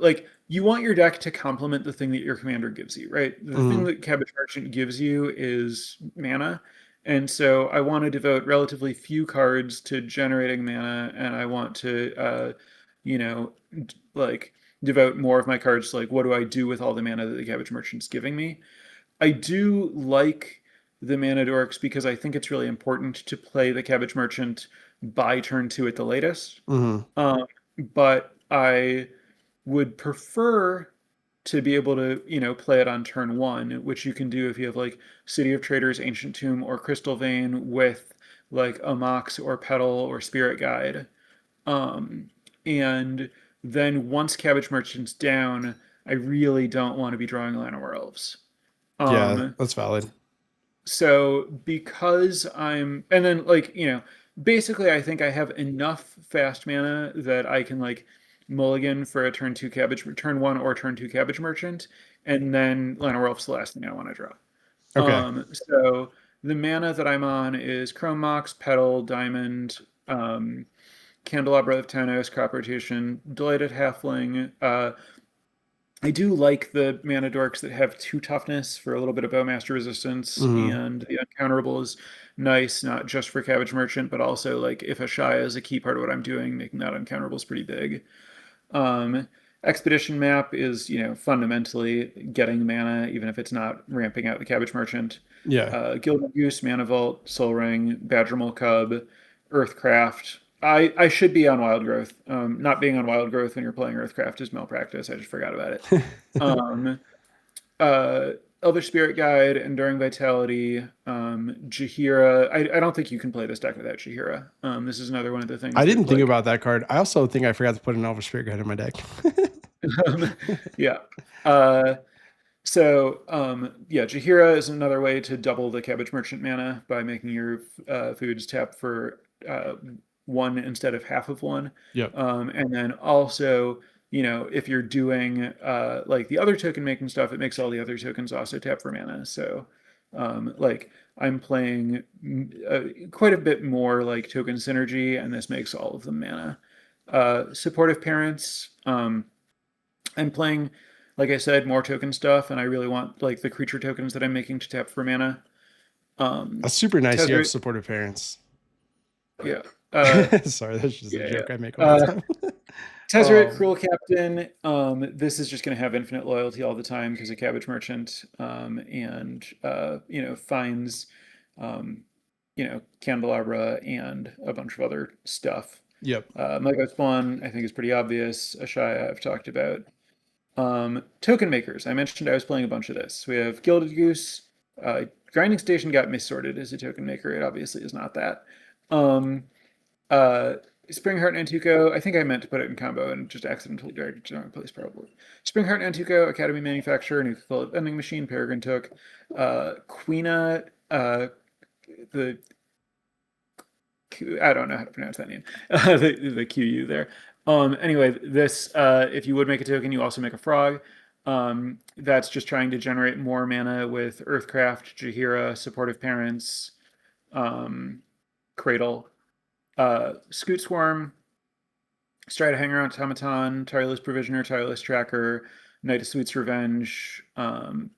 like you want your deck to complement the thing that your commander gives you, right? The thing Mhm. that Cabbage Merchant gives you is mana. And so I want to devote relatively few cards to generating mana, and I want to, you know, like devote more of my cards to like what do I do with all the mana that the Cabbage Merchant's giving me. I do like the mana dorks because I think it's really important to play the Cabbage Merchant by turn two at the latest. Mhm. Um, but I would prefer to be able to, play it on turn one, which you can do if you have like City of Traders, Ancient Tomb, or Crystal Vein with like a Mox or Petal or Spirit Guide. Um, and then once Cabbage Merchant's down, I really don't want to be drawing Llanowar Elves. Yeah, Um, that's valid. so because and then like, basically I think I have enough fast mana that I can like mulligan for a turn one or turn two Cabbage Merchant, and then Llanowar Elf's the last thing I want to draw. Okay. So the mana that I'm on is Chrome Mox, Petal, Diamond, Candelabra of Tenos, Crop Rotation, Delighted Halfling. I do like the mana dorks that have two toughness for a little bit of Bowmaster resistance, Mhm. and the uncounterable is nice, not just for Cabbage Merchant, but also like if Ashaya is a key part of what I'm doing, making that uncounterable is pretty big. Um, Expedition Map is, fundamentally getting mana, even if it's not ramping out the Cabbage Merchant. Yeah. Gilded Goose, Mana Vault, Soul Ring, Badgermole Cub, Earthcraft. I should be on Wild Growth. Not being on Wild Growth when you're playing Earthcraft is malpractice. I just forgot about it. Um, uh, Elvish Spirit Guide, Enduring Vitality, Jaheira. I don't think you can play this deck without Jaheira. This is another one of the I things didn't that think like about that card. I also think I forgot to put an Elvish Spirit Guide in my deck. yeah. Uh, yeah, Jaheira is another way to double the Cabbage Merchant mana by making your foods tap for one instead of half of one. Yep. And then also, if you're doing like the other token making stuff, it makes all the other tokens also tap for mana. So, like I'm playing quite a bit more like token synergy, and this makes all of them mana. Supportive Parents. I'm playing, like I said, more token stuff, and I really want like the creature tokens that I'm making to tap for mana. That's super nice. You have Tezzeret, supportive parents. yeah, Sorry, that's just a yeah, joke I make yeah. all the time. Tezzeret, um, Cruel Captain. This is just going to have infinite loyalty all the time because of Cabbage Merchant, and finds, um, Candelabra and a bunch of other stuff. yep. Mega Spawn, I think, is pretty obvious. Ashaya, I've talked about. Token makers. I mentioned I was playing a bunch of this. We have Gilded Goose. Grinding Station got missorted as a token maker. It obviously is not that. Um, uh, Springheart and Antuco. I think I meant to put it in combo and just accidentally dragged it to the wrong place, probably. Springheart and Antuco, Academy Manufacturer, Nuclear Vending Machine, Peregrine Took. Queena, the I don't know how to pronounce that name. The QU there. Anyway, this if you would make a token, you also make a frog. That's just trying to generate more mana with Earthcraft, Jaheira, Supportive Parents, Cradle, Scoot Swarm, Stridehanger, Automaton, Tireless Provisioner, Tireless Tracker, Knight of Sweet's Revenge, and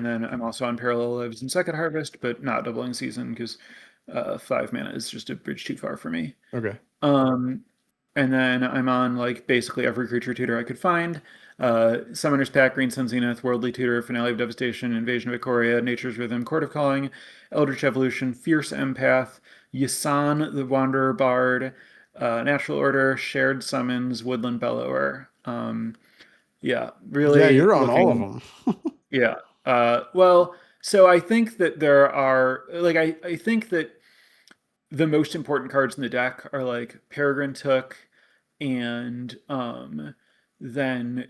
then I'm also on Parallel Lives and Second Harvest, but not doubling season because 5 mana is just a bridge too far for me. Okay. Um, and then I'm on like basically every creature tutor I could find. Summoner's Pact, Green Sun Zenith, Worldly Tutor, Finale of Devastation, Invasion of Ikoria, Nature's Rhythm, Court of Calling, Eldritch Evolution, Fierce Empath, Yasan the Wanderer Bard, Natural Order, Shared Summons, Woodland Bellower. Yeah, Yeah, really you're on all of looking. them. Yeah. Well, so I think that there are like I think that the most important cards in the deck are like Peregrine Took and then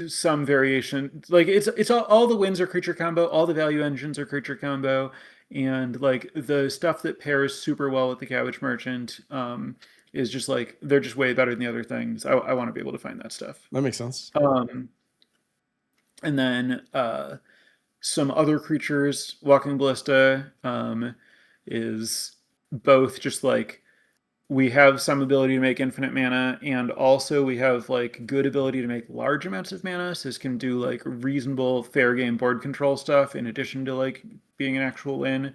some variation. Like it's all the wins are creature combo, all the value engines are creature combo, and like the stuff that pairs super well with the Cabbage Merchant is just like they're just way better than the other things. I want to be able to find that stuff. That makes sense. Um, and then some other creatures. Walking Ballista is both just like we have some ability to make infinite mana, and also we have like good ability to make large amounts of mana. So this can do like reasonable fair game board control stuff in addition to like being an actual win.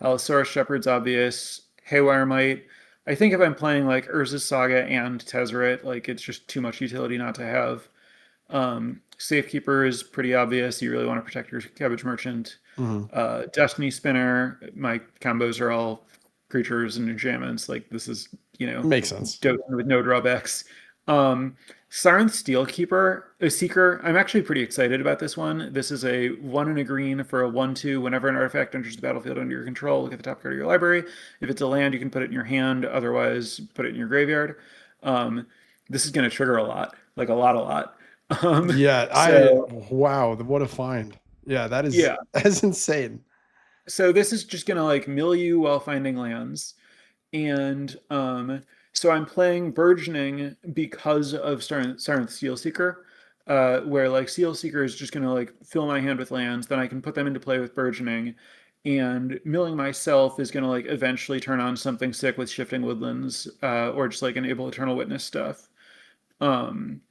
Allosaurus Shepherd's obvious. Haywire Might. I think if I'm playing like Urza's Saga and Tezzeret, like it's just too much utility not to have. Safekeeper is pretty obvious. You really want to protect your Cabbage Merchant. Hmm. Destiny Spinner. My combos are all creatures and enchantments. Like this is, Makes sense. with no drawbacks. Siren's Steelkeeper, a Seeker. I'm actually pretty excited about this one. This is a 1 and a green for a 1/2. Whenever an artifact enters the battlefield under your control, look at the top card of your library. If it's a land, you can put it in your hand. Otherwise, put it in your graveyard. This is going to trigger a lot, like a lot. Yeah, So wow, what a find. Yeah, yeah, that's insane. so this is just gonna like mill you while finding lands, and so I'm playing Burgeoning because of Siren Steel Seeker, where like Steel Seeker is just gonna like fill my hand with lands, then I can put them into play with Burgeoning, and milling myself is gonna like eventually turn on something sick with Shifting Woodlands, or just like enable Eternal Witness stuff. Um,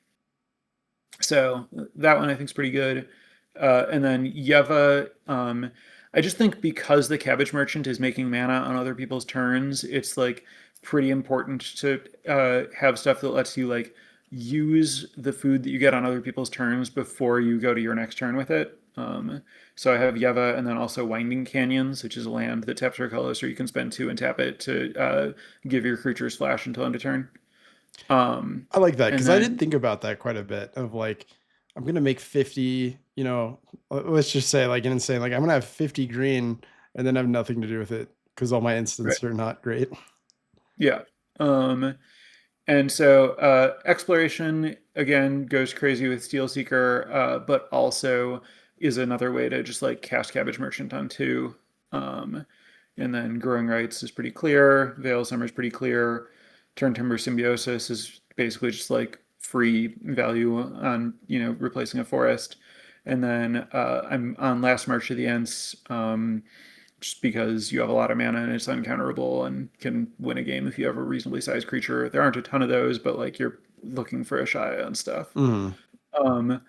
So that one I think is pretty good. And then Yeva, I just think because the Cabbage Merchant is making mana on other people's turns, it's like pretty important to have stuff that lets you like use the food that you get on other people's turns before you go to your next turn with it. So I have Yeva and then also Winding Canyons, which is a land that taps for color, so you can spend 2 and tap it to give your creatures flash until end of turn. I like that And because I did then think about that quite a bit of like, I'm gonna make 50, let's just say like an insane, like I'm gonna have 50 green and then have nothing to do with it because all my right, instants are not great. yeah. And so exploration again goes crazy with Steel Seeker, but also is another way to just like cast Cabbage Merchant on 2. Um, and then Growing Rights is pretty clear. Veil Summer is pretty clear. Turn Timber Symbiosis is basically just like free value on replacing a forest. And then I'm on Last March of the Ents, just because you have a lot of mana and it's uncounterable and can win a game if you have a reasonably sized creature. There aren't a ton of those, but like you're looking for a Shia and stuff. Mhm. Um,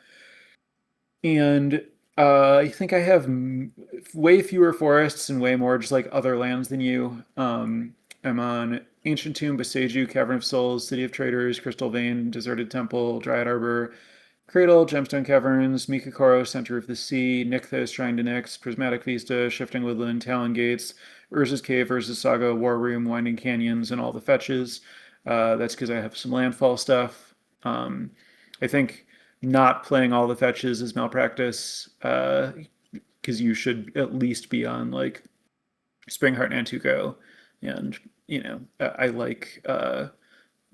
and I think I have way fewer forests and way more just like other lands than you. I'm on Ancient Tomb, Boseiju, Cavern of Souls, City of Traders, Crystal Vein, Deserted Temple, Dryad Arbor, Cradle, Gemstone Caverns, Mikakoro, Center of the Sea, Nykthos, Shrine to Nyx, Prismatic Vista, Shifting Woodland, Talon Gates, Urza's Cave, Urza's Saga, War Room, Winding Canyons, and all the fetches. That's because I have some landfall stuff. I think not playing all the fetches is malpractice, because you should at least be on like Springheart Nantuko, and I like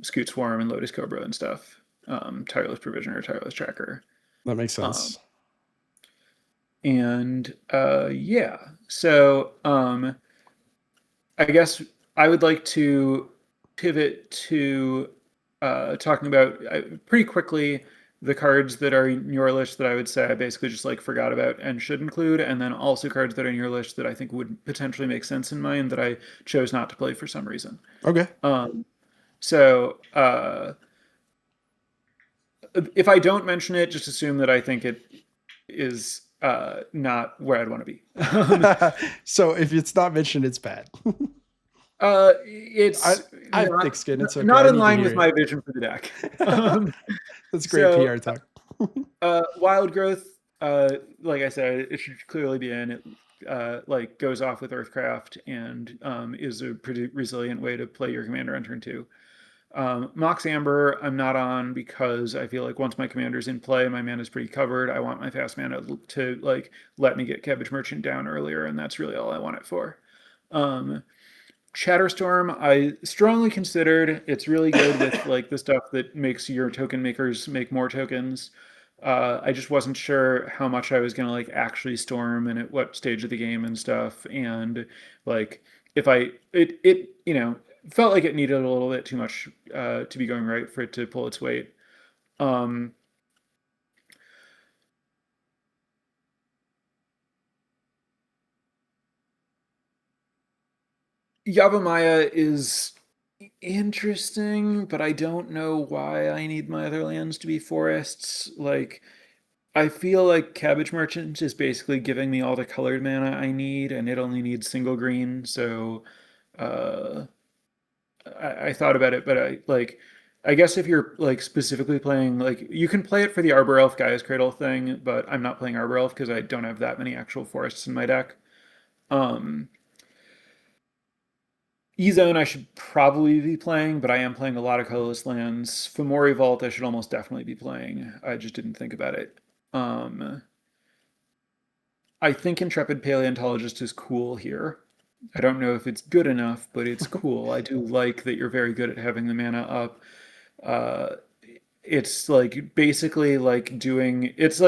Scoot Swarm and Lotus Cobra and stuff. Tireless Provisioner, Tireless Tracker. That makes Um, sense. and yeah, so I guess I would like to pivot to talking about pretty quickly the cards that are in your list that I would say I basically just like forgot about and should include, and then also cards that are in your list that I think would potentially make sense in mine that I chose not to play for some reason. Okay. So if I don't mention it, just assume that I think it is not where I'd want to be. So if it's not mentioned, it's bad. It's I have thick skin. It's okay. not I in need to line hear with it. my vision for the deck. That's great So PR talk. Wild Growth, like I said, it should clearly be in. It like goes off with Earthcraft and is a pretty resilient way to play your commander on turn 2. Mox Amber, I'm not on because I feel like once my commander's in play, my mana's pretty covered. I want my fast mana to like let me get Cabbage Merchant down earlier, and that's really all I want it for. Um, Chatterstorm, I strongly considered. It's really good with like the stuff that makes your token makers make more tokens. I just wasn't sure how much I was gonna like actually storm and at what stage of the game and stuff. And like if I it felt like it needed a little bit too much to be going right for it to pull its weight. Um, Yavimaya is interesting, but I don't know why I need my other lands to be forests. Like, I feel like Cabbage Merchant is basically giving me all the colored mana I need, and it only needs single green. So, uh, I thought about it, but I guess if you're like specifically playing, like, you can play it for the Arbor Elf Gaia's Cradle thing, but I'm not playing Arbor Elf because I don't have that many actual forests in my deck. Um, E-Zone I should probably be playing, but I am playing a lot of colorless lands. Fomori Vault I should almost definitely be playing. I just didn't think about it. Um, I think Intrepid Paleontologist is cool here. I don't know if it's good enough, but it's cool. I do like that you're very good at having the mana up. Uh, it's like basically like doing it's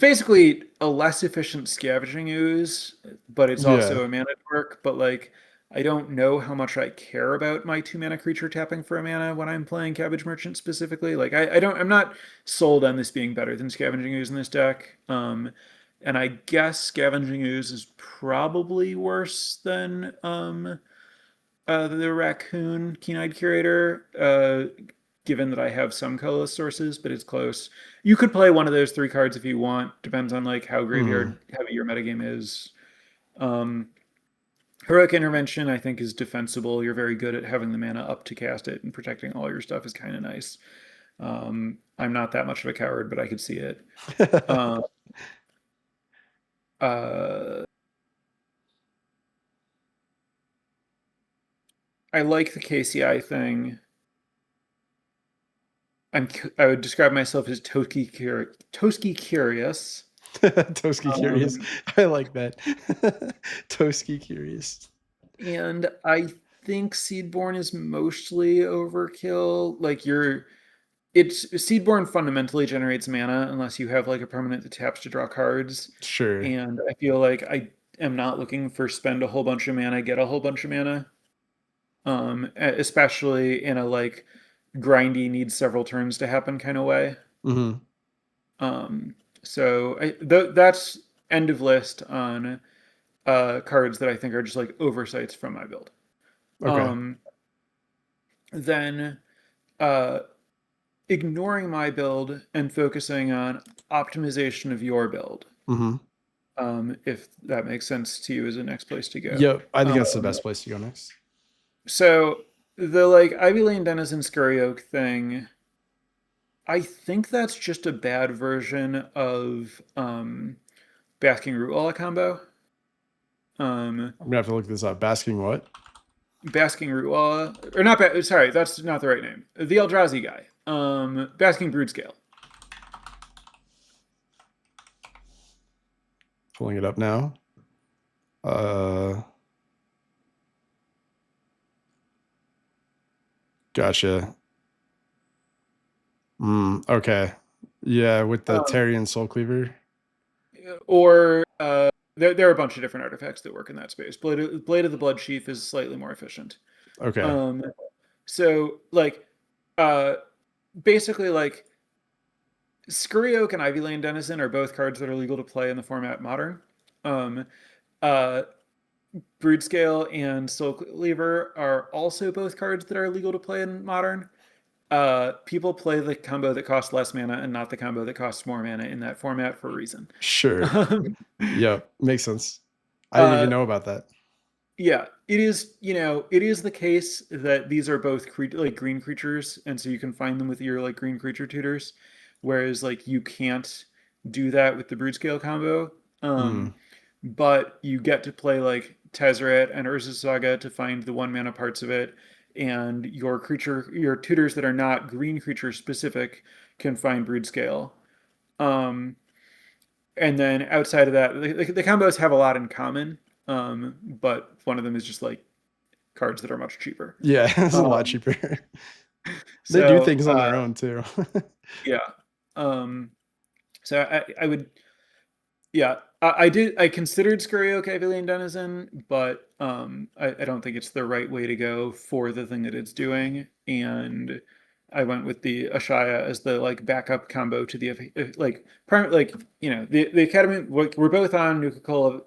basically a less efficient scavenging ooze, but it's Yeah. also a mana dork. But like, I don't know how much I care about my 2 mana creature tapping for a mana when I'm playing Cabbage Merchant specifically. Like, I'm not sold on this being better than Scavenging Ooze in this deck. And I guess Scavenging Ooze is probably worse than the Raccoon Keen-Eyed Curator, given that I have some colorless sources, but it's close. You could play one of those 3 cards if you want. Depends on like how Mm. graveyard heavy your metagame is. Um, Heroic Intervention, I think, is defensible. You're very good at having the mana up to cast it, and protecting all your stuff is kind of nice. I'm not that much of a coward, but I could see it. Uh, uh, I like the KCI thing. I would describe myself as Toski curious. Toski curious. Um, I like that. Toski curious. and I think Seedborn is mostly overkill. Like it's Seedborn fundamentally generates mana unless you have like a permanent that taps to draw cards. Sure. And I feel like I am not looking for spend a whole bunch of mana, get a whole bunch of mana. Especially in a like grindy needs several turns to happen kind of way. Mm-hmm. So that's end of list on cards that I think are just like oversights from my build. Okay. Then uh, ignoring my build and focusing on optimization of your build. Mm-hmm. If that makes sense to you as the next place to go. Yep. I think that's the best place to go next. So the like Ivy Lane Denizen Scurry Oak thing, I think that's just a bad version of Basking Root Walla combo. I'm gonna have to look this up. Basking what? Basking Root Walla, or not? Sorry, that's not the right name. The Eldrazi guy. Basking Broodscale. Pulling it up now. Gotcha. Okay. Yeah, with the Tarian Soul Cleaver. Or there are a bunch of different artifacts that work in that space. Blade of the Blood Sheaf is slightly more efficient. Okay. So like basically like Scurry Oak and Ivy Lane Denizen are both cards that are legal to play in the format Modern. Um, uh, Broodscale and Soul Cleaver are also both cards that are legal to play in Modern. People play the combo that costs less mana and not the combo that costs more mana in that format for a reason. Sure. Yep. Makes sense. I didn't even know about that. Yeah, it is, it is the case that these are both like green creatures, and so you can find them with your like green creature tutors, whereas like you can't do that with the Broodscale combo. But you get to play like Tezzeret and Urza's Saga to find the 1 mana parts of it, and your tutors that are not green creature specific can find brood scale. Um, and then outside of that, the combos have a lot in common, but one of them is just like cards that are much cheaper. Yeah, it's a lot Um, cheaper. They do so things on their own too. yeah, um, so I would, yeah, I considered Scurry Oak Alien Denizen, but I don't think it's the right way to go for the thing that it's doing, and I went with the Ashaya as the like backup combo to the the Academy. We're both on Nuka-Cola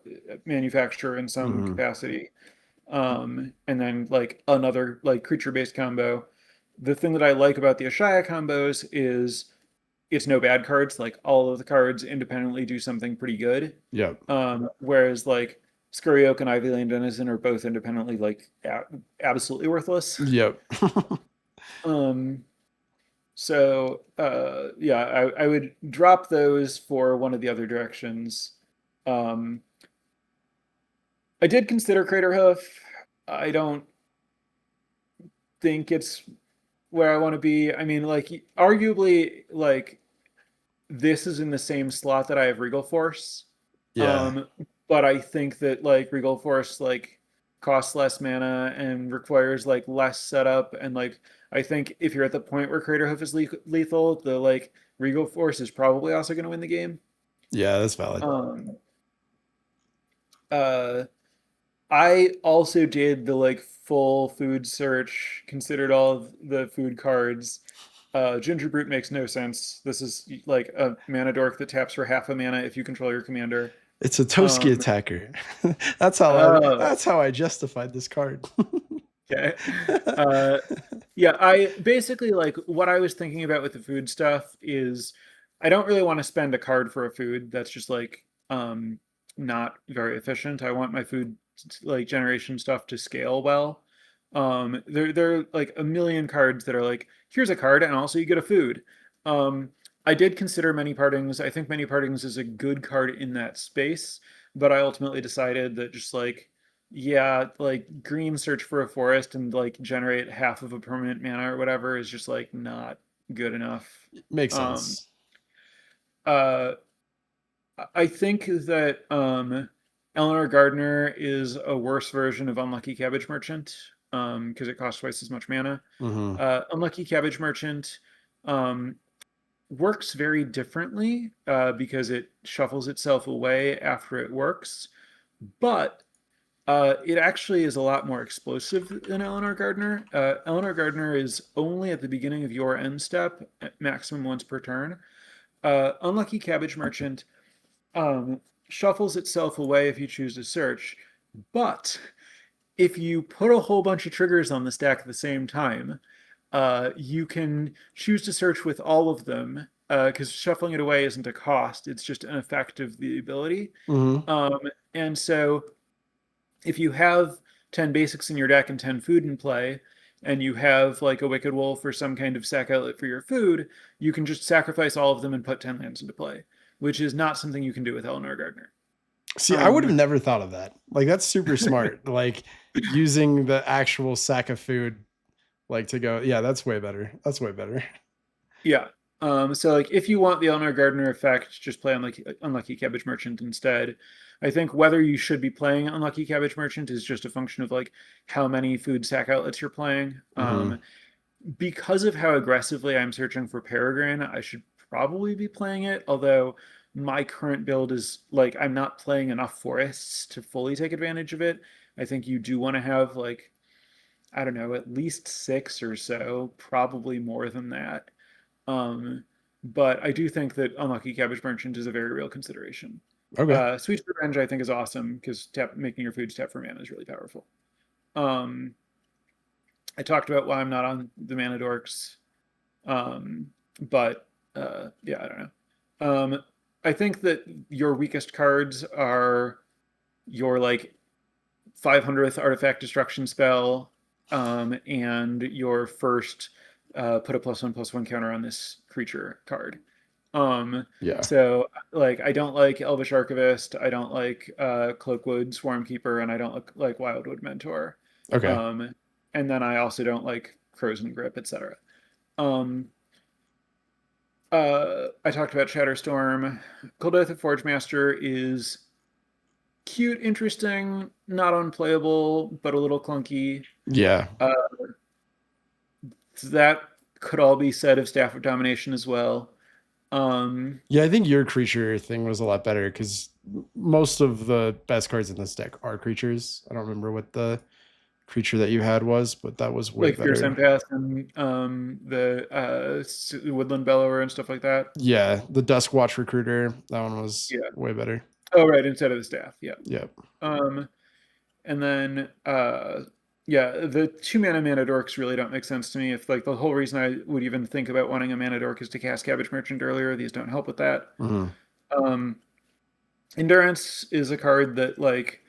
manufacturer in some Mhm. capacity, and then like another like creature-based combo. The thing that I like about the Ashaya combos is it's no bad cards. Like all of the cards independently do something pretty good. Yep. Whereas like Scurry Oak and Ivy Lane Denizen are both independently like absolutely worthless. Yep. Um, yeah, I would drop those for one of the other directions. Um, I did consider Craterhoof. I don't think it's where I want to be. I mean, like arguably, like this is in the same slot that I have Regal Force. Yeah. Um, but I think that like Regal Force like costs less mana and requires like less setup, and like I think if you're at the point where Craterhoof is lethal, the like Regal Force is probably also going to win the game. Yeah, that's valid. Um, uh, I also did the like full food search, considered all of the food cards. Ginger Brute makes no sense. This is like a mana dork that taps for half a mana if you control your commander. It's a Toski Um, attacker. oh, That's how I justified this card. okay. Uh, yeah, I basically like what I was thinking about with the food stuff is I don't really want to spend a card for a food that's just like not very efficient. I want my food like generation stuff to scale well. There are like a million cards that are like, here's a card and also you get a food. I did consider Many Partings. I think Many Partings is a good card in that space, but I ultimately decided that just like yeah, like green search for a forest and like generate half of a permanent mana or whatever is just like not good enough. Makes Um, sense. uh, I think that Eleanor Gardner is a worse version of Unlucky Cabbage Merchant because it costs twice as much mana. Hmm. Unlucky Cabbage Merchant um, works very differently because it shuffles itself away after it works, but it actually is a lot more explosive than Eleanor Gardner. Eleanor Gardner is only at the beginning of your end step, at maximum once per turn. Unlucky Cabbage Merchant um, shuffles itself away if you choose to search, but if you put a whole bunch of triggers on the stack at the same time, you can choose to search with all of them because shuffling it away isn't a cost; it's just an effect of the ability. Hmm. Um, and so if you have 10 basics in your deck and 10 food in play, and you have like a Wicked Wolf or some kind of sack outlet for your food, you can just sacrifice all of them and put 10 lands into play, which is not something you can do with Eleanor Gardner. See, I would have Um, never thought of that. Like that's super smart. Like using the actual sack of food, like to go. Yeah, that's way better. That's way better. yeah. So like if you want the Eleanor Gardner effect, just play Unlucky Cabbage Merchant instead. I think whether you should be playing Unlucky Cabbage Merchant is just a function of like how many food sack outlets you're playing. Hmm. Because of how aggressively I'm searching for Peregrine, I should probably be playing it. Although my current build is like I'm not playing enough forests to fully take advantage of it. I think you do want to have like, I don't know, at least six or so, probably more than that. Um, but I do think that Unlucky Cabbage Merchant is a very real consideration. Okay. Sweet Revenge, I think, is awesome because making your foods tap for mana is really powerful. Um, I talked about why I'm not on the mana dorks. But yeah, I don't know. I think that your weakest cards are your like 500th artifact destruction spell, and your first put a +1/+1 counter on this creature card. Um, Yeah. so like I don't like Elvish Archivist, I don't like Cloakwood Swarmkeeper, and I don't like Wildwood Mentor. Okay. Um, and then I also don't like Crows and Grip, etc. Um, I talked about Shatterstorm. Cold Oath of Forgemaster is cute, interesting, not unplayable, but a little clunky. Yeah. That could all be said of Staff of Domination as well. Yeah, I think your creature thing was a lot better because most of the best cards in this deck are creatures. I don't remember what the creature that you had was, but that was way like Fierce better. Empath and the Woodland Bellower and stuff like that. Yeah, the Dusk Watch Recruiter, that one was Yeah. way better. Oh, right, instead of the staff. Yeah. Yep. And then yeah, the 2 mana dorks really don't make sense to me. If like the whole reason I would even think about wanting a mana dork is to cast Cabbage Merchant earlier, these don't help with that. Endurance is a card that like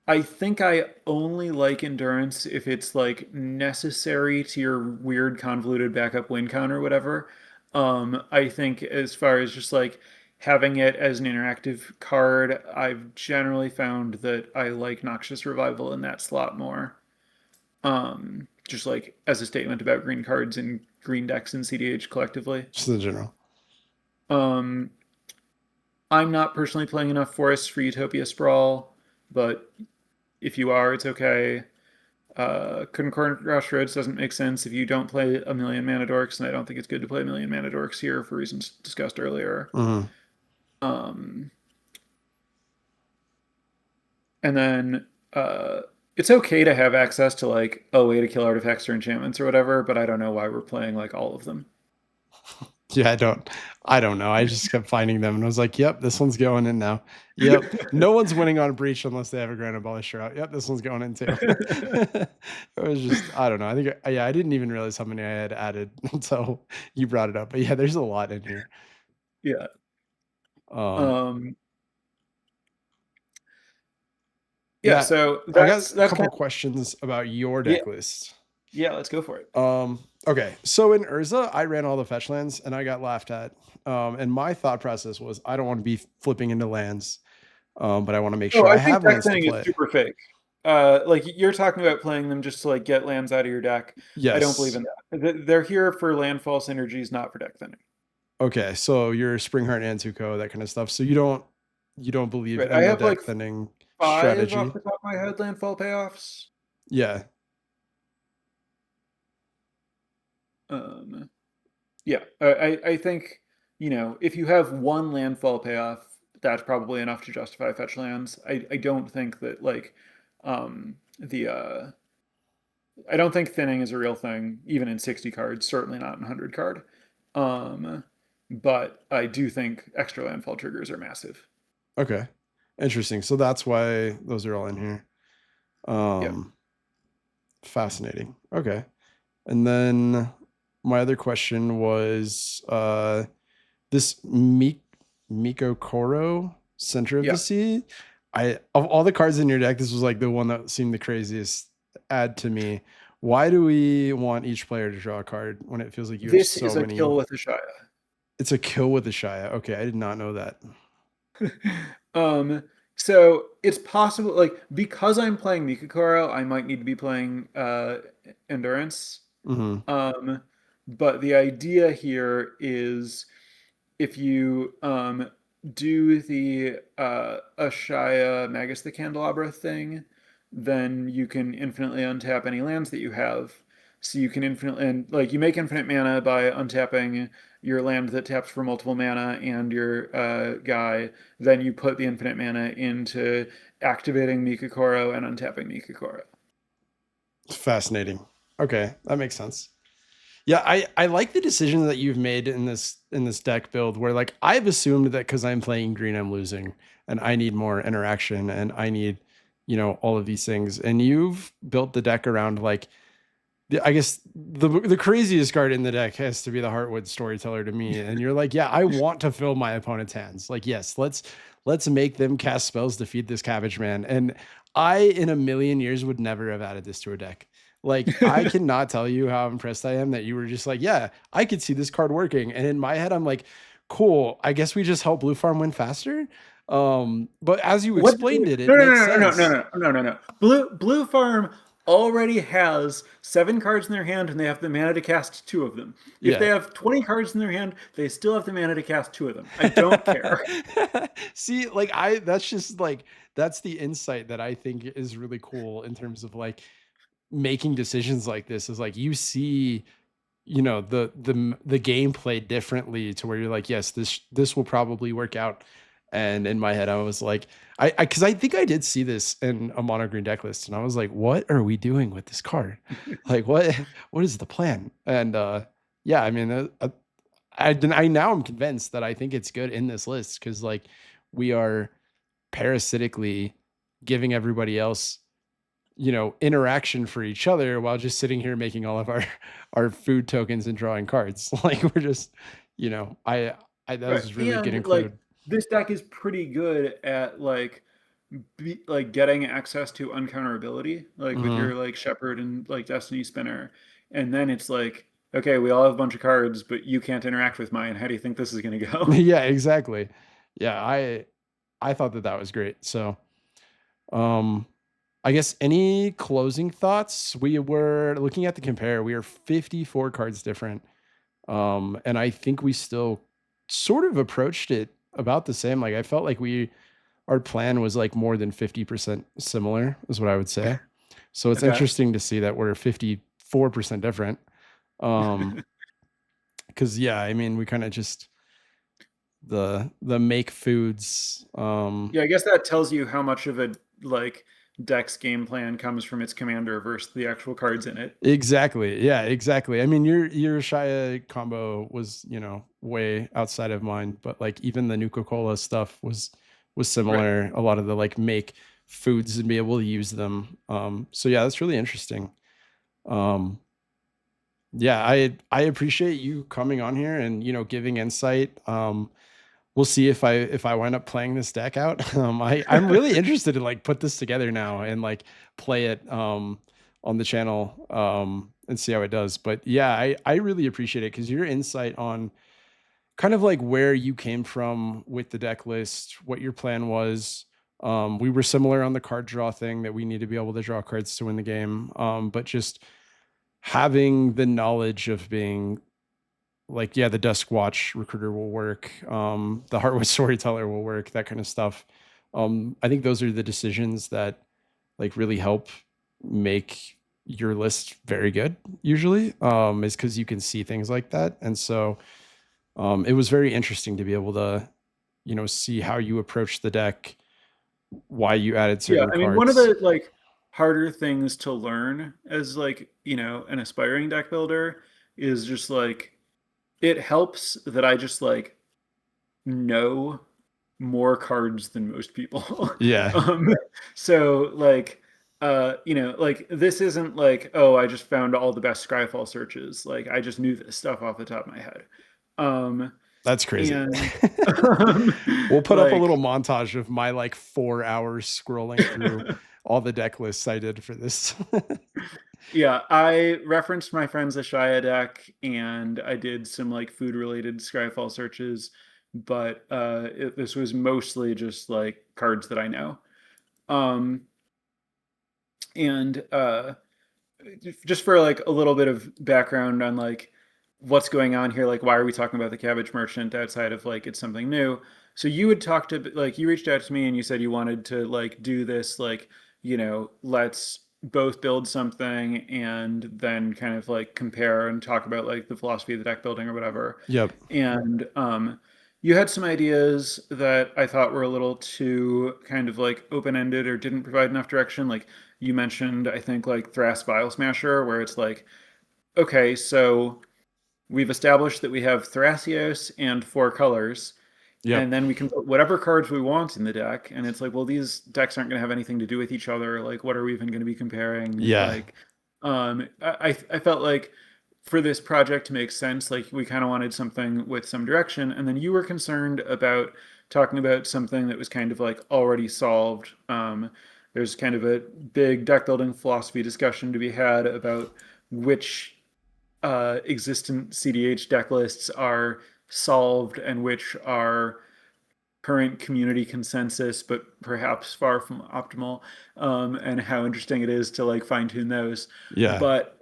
I think I only like Endurance if it's like necessary to your weird convoluted backup win count or whatever. I think as far as just like having it as an interactive card, I've generally found that I like Noxious Revival in that slot more. Just like as a statement about green cards and green decks in cEDH collectively. Just in general. Um, I'm not personally playing enough Forests for Utopia Sprawl, but if you are, it's okay. Concordant Crossroads doesn't make sense if you don't play a million mana dorks, and I don't think it's good to play a million mana dorks here for reasons discussed earlier. And then it's okay to have access to like a way to kill artifacts or enchantments or whatever, but I don't know why we're playing like all of them. Yeah, I don't know. I just kept finding them and I was like, yep, this one's going in now. Yep. No one's winning on Breach unless they have a Grand Abolisher out. Yep, this one's going in too. It was just, I don't know. I think, yeah, I didn't even realize how many I had added until you brought it up. But yeah, there's a lot in here. Yeah. Yeah, so I got a couple questions about your deck list. Yeah, let's go for it. Okay, so in Urza, I ran all the fetch lands and I got laughed at. And my thought process was, I don't want to be flipping into lands, but I want to make sure I have lands to play. Is super fake. Like you're talking about playing them just to like get lands out of your deck. Yes. I don't believe in that. They're here for landfall synergies, not for deck thinning. Okay, so you're Springheart and Tuco, that kind of stuff. So you don't believe in I have the deck like thinning 5 strategy off the top of my head landfall payoffs. Yeah. Yeah, I think, you know, if you have one landfall payoff, that's probably enough to justify fetch lands. I don't think that like I don't think thinning is a real thing, even in 60 cards, certainly not in 100 card. But I do think extra landfall triggers are massive. Okay. Interesting. So that's why those are all in here. Fascinating. Okay. And then my other question was this Miko Koro, Center of the Sea. Of all the cards in your deck, this was like the one that seemed the craziest add to me. Why do we want each player to draw a card when it feels like you have so many? This is a kill with Ashaya. It's a kill with Ashaya. Okay, I did not know that. So it's possible, like, because I'm playing Mikakoro, I might need to be playing Endurance. But the idea here is if you do the Ashaya Magus the Candelabra thing, then you can infinitely untap any lands that you have. So you can you make infinite mana by untapping your land that taps for multiple mana and your guy. Then you put the infinite mana into activating Mikakoro and untapping Mikakoro. Fascinating. Okay, that makes sense. Yeah, I like the decision that you've made in this deck build where like I've assumed that because I'm playing green, I'm losing and I need more interaction and I need, you know, all of these things. And you've built the deck around like, I guess the craziest card in the deck has to be the Heartwood Storyteller to me. And you're like, yeah, I want to fill my opponent's hands. Like, yes, let's make them cast spells to feed this Cabbage Man. And I, in a million years, would never have added this to a deck. Like, I cannot tell you how impressed I am that you were just like, yeah, I could see this card working. And in my head, I'm like, cool, I guess we just help Blue Farm win faster. But as you explained it makes sense. No. Blue Farm already has 7 cards in their hand and they have the mana to cast 2 of them. If they Yeah. have 20 cards in their hand, they still have the mana to cast 2 of them. I don't care. See, like that's just like that's the insight that I think is really cool in terms of like making decisions like this is like you see, you know, the gameplay differently to where you're like, yes, this will probably work out. And in my head, I was like, because I think I did see this in a mono green deck list, and I was like, what are we doing with this card? Like, what is the plan? And yeah, I mean, I now am convinced that I think it's good in this list because like we are parasitically giving everybody else, you know, interaction for each other while just sitting here making all of our food tokens and drawing cards. Like we're just, you know, that Right. was really good And like include. this deck is pretty good at like getting access to uncounterability, like with Mhm. your like Shepherd and like Destiny Spinner. And then it's like, okay, we all have a bunch of cards, but you can't interact with mine. How do you think this is gonna go? Yeah, exactly. Yeah, I thought that that was great. So, um, I guess any closing thoughts? We were looking at the compare. We are 54 cards different. And I think we still sort of approached it about the same. Like I felt like our plan was like more than 50% similar is what I would say. So it's Okay. interesting to see that we're 54% different. Um, cause yeah, I mean, we kind of just the make foods. Yeah, I guess that tells you how much of a like deck's game plan comes from its commander versus the actual cards in it. Exactly. Yeah, exactly. I mean, your Shia combo was, you know, way outside of mine, but like even the Nuka-Cola stuff was Right. similar. A lot of the like make foods and be able to use them. So yeah, that's really interesting. Um, yeah, I appreciate you coming on here and, you know, giving insight. We'll see if I wind up playing this deck out. I'm really interested to like put this together now and like play it on the channel and see how it does. But yeah, I really appreciate it because your insight on kind of like where you came from with the deck list, what your plan was. We were similar on the card draw thing that we need to be able to draw cards to win the game. But just having the knowledge of being like, yeah, the Dusk Watch recruiter will work. The Heartwood storyteller will work, that kind of stuff. I think those are the decisions that like really help make your list very good usually, is because you can see things like that. And so it was very interesting to be able to, you know, see how you approach the deck, why you added Yeah, certain I mean, one of cards. the like harder things to learn as like, an aspiring deck builder is just like it helps that I just like know more cards than most people. Yeah. um so like like this isn't like, oh, I just found all the best Scryfall searches. Like I just knew this stuff off the top of my head. Um That's crazy. and We'll put up a little like montage of my like 4 hours scrolling through all the deck lists I did for this. yeah, I referenced my friend's Ashaya deck and I did some like food related Scryfall searches, but this was mostly just like cards that I know. Um, and just for like a little bit of background on like what's going on here, like why are we talking about the Cabbage Merchant outside of like it's something new? So you had talked to like you reached out to me and you said you wanted to like do this like, let's both build something and then kind of like compare and talk about like the philosophy of the deck building or whatever. Yep. And you had some ideas that I thought were a little too kind of like open-ended or didn't provide enough direction. Like you mentioned, I think like Thras Bile Smasher, where it's like, okay, so we've established that we have Thrasios and 4 colors, Yep. and then we can put whatever cards we want in the deck. And it's like, well, these decks aren't going to have anything to do with each other. Like, what are we even going to be comparing? Yeah. Like, I felt like for this project to make sense, like we kind of wanted something with some direction. And then you were concerned about talking about something that was kind of like already solved. There's kind of a big deck building philosophy discussion to be had about which existent cEDH deck lists are solved and which are current community consensus, but perhaps far from optimal, and how interesting it is to like fine tune those. Yeah. But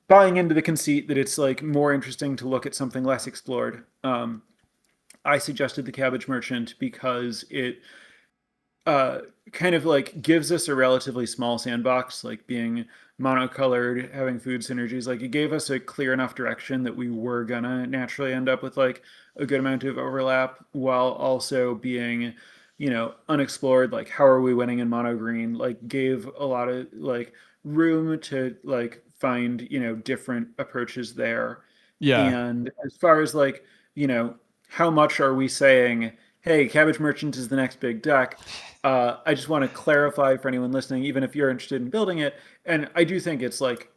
buying into the conceit that it's like more interesting to look at something less explored. I suggested the Cabbage Merchant because it uh, kind of like gives us a relatively small sandbox, like being monocolored, having food synergies. Like it gave us a clear enough direction that we were gonna naturally end up with like a good amount of overlap while also being, unexplored. Like how are we winning in mono green? Like gave a lot of like room to like find, different approaches there. Yeah. And as far as like, you know, how much are we saying, hey, Cabbage Merchant is the next big deck? I just want to clarify for anyone listening, even if you're interested in building it. And I do think it's like,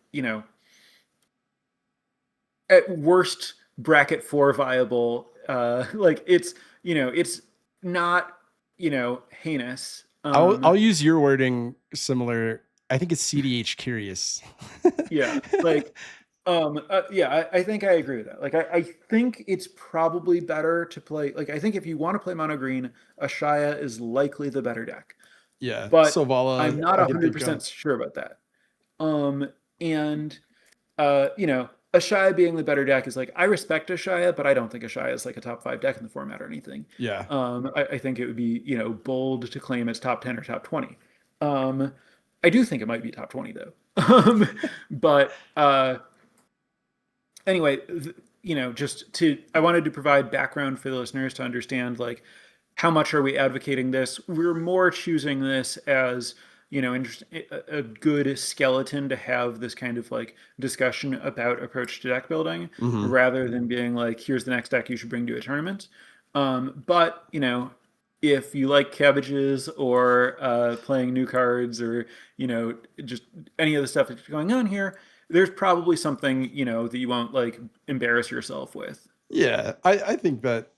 at worst bracket four viable. Like it's not, heinous. I'll use your wording similar. I think it's CDH curious. Yeah, like yeah, I think I agree with that. Like I think it's probably better to play, like I think if you want to play mono green, Ashaya is likely the better deck. Yeah. But I'm Sovala, not I can think of. 100% sure about that. And Ashaya being the better deck is like, I respect Ashaya, but I don't think Ashaya is like a top 5 deck in the format or anything. Yeah. I think it would be, bold to claim it's top 10 or top 20. I do think it might be top 20 though. But anyway, I wanted to provide background for the listeners to understand like how much are we advocating this. We're more choosing this as a good skeleton to have this kind of like discussion about approach to deck building, Hmm. rather than being like, here's the next deck you should bring to a tournament. But if you like cabbages or playing new cards, or just any of the stuff that's going on here, there's probably something that you won't like embarrass yourself with. Yeah. I think that,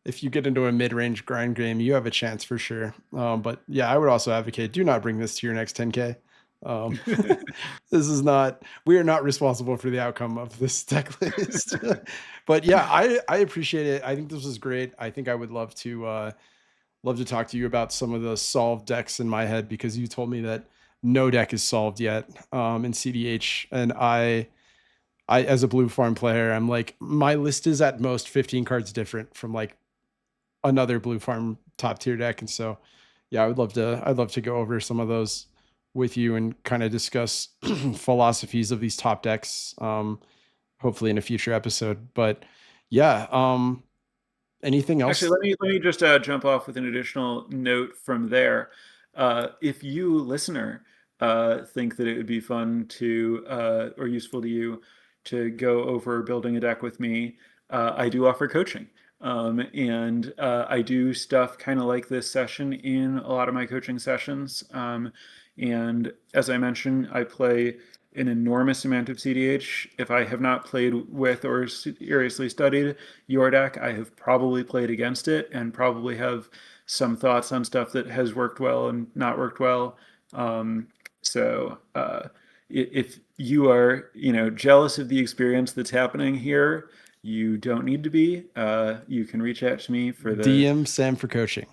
if you get into a mid-range grind game, you have a chance for sure. But yeah, I would also advocate, do not bring this to your next 10K. Um, we are not responsible for the outcome of this deck list. But yeah, I appreciate it. I think this was great. I think I would love to talk to you about some of the solved decks in my head, because you told me that no deck is solved yet in CDH. And I, as a blue farm player, I'm like, my list is at most 15 cards different from like another blue farm top tier deck. And so, yeah, I'd love to go over some of those with you and kind of discuss philosophies of these top decks, hopefully in a future episode. But yeah, anything else? Actually, let me just jump off with an additional note from there. If you, listener, think that it would be fun to or useful to you to go over building a deck with me, I do offer coaching. And I do stuff kind of like this session in a lot of my coaching sessions. And as I mentioned, I play an enormous amount of cEDH. If I have not played with or seriously studied your deck, I have probably played against it and probably have some thoughts on stuff that has worked well and not worked well. So if you are, jealous of the experience that's happening here, you don't need to be. You can reach out to me for the DM Sam for coaching.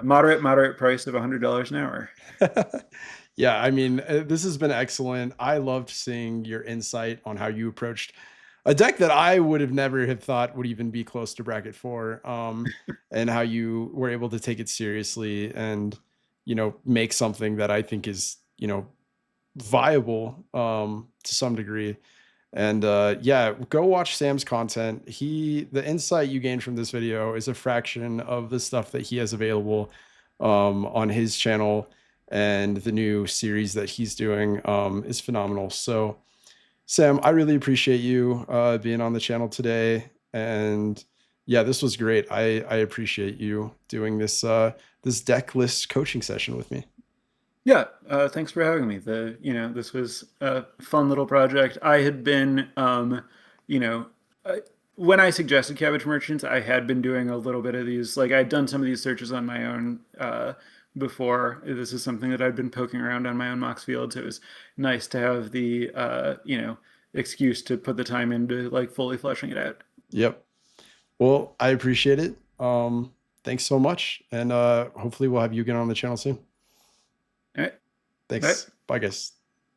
moderate price of $100 an hour. Yeah, I mean, this has been excellent. I loved seeing your insight on how you approached a deck that I would have never have thought would even be close to bracket 4, and how you were able to take it seriously and, make something that I think is, viable to some degree. And yeah, go watch Sam's content. The insight you gained from this video is a fraction of the stuff that he has available on his channel, and the new series that he's doing is phenomenal. So Sam, I really appreciate you being on the channel today. And yeah, this was great. I appreciate you doing this this deck list coaching session with me. Yeah, thanks for having me. This was a fun little project. I had been, you know, when I suggested Cabbage Merchants, I had been doing a little bit of these. Like I'd done some of these searches on my own before. This is something that I'd been poking around on my own Mox fields. It was nice to have the, excuse to put the time into like fully fleshing it out. Yep. Well, I appreciate it. Thanks so much. And hopefully we'll have you again on the channel soon. All right. Thanks. Bye guys.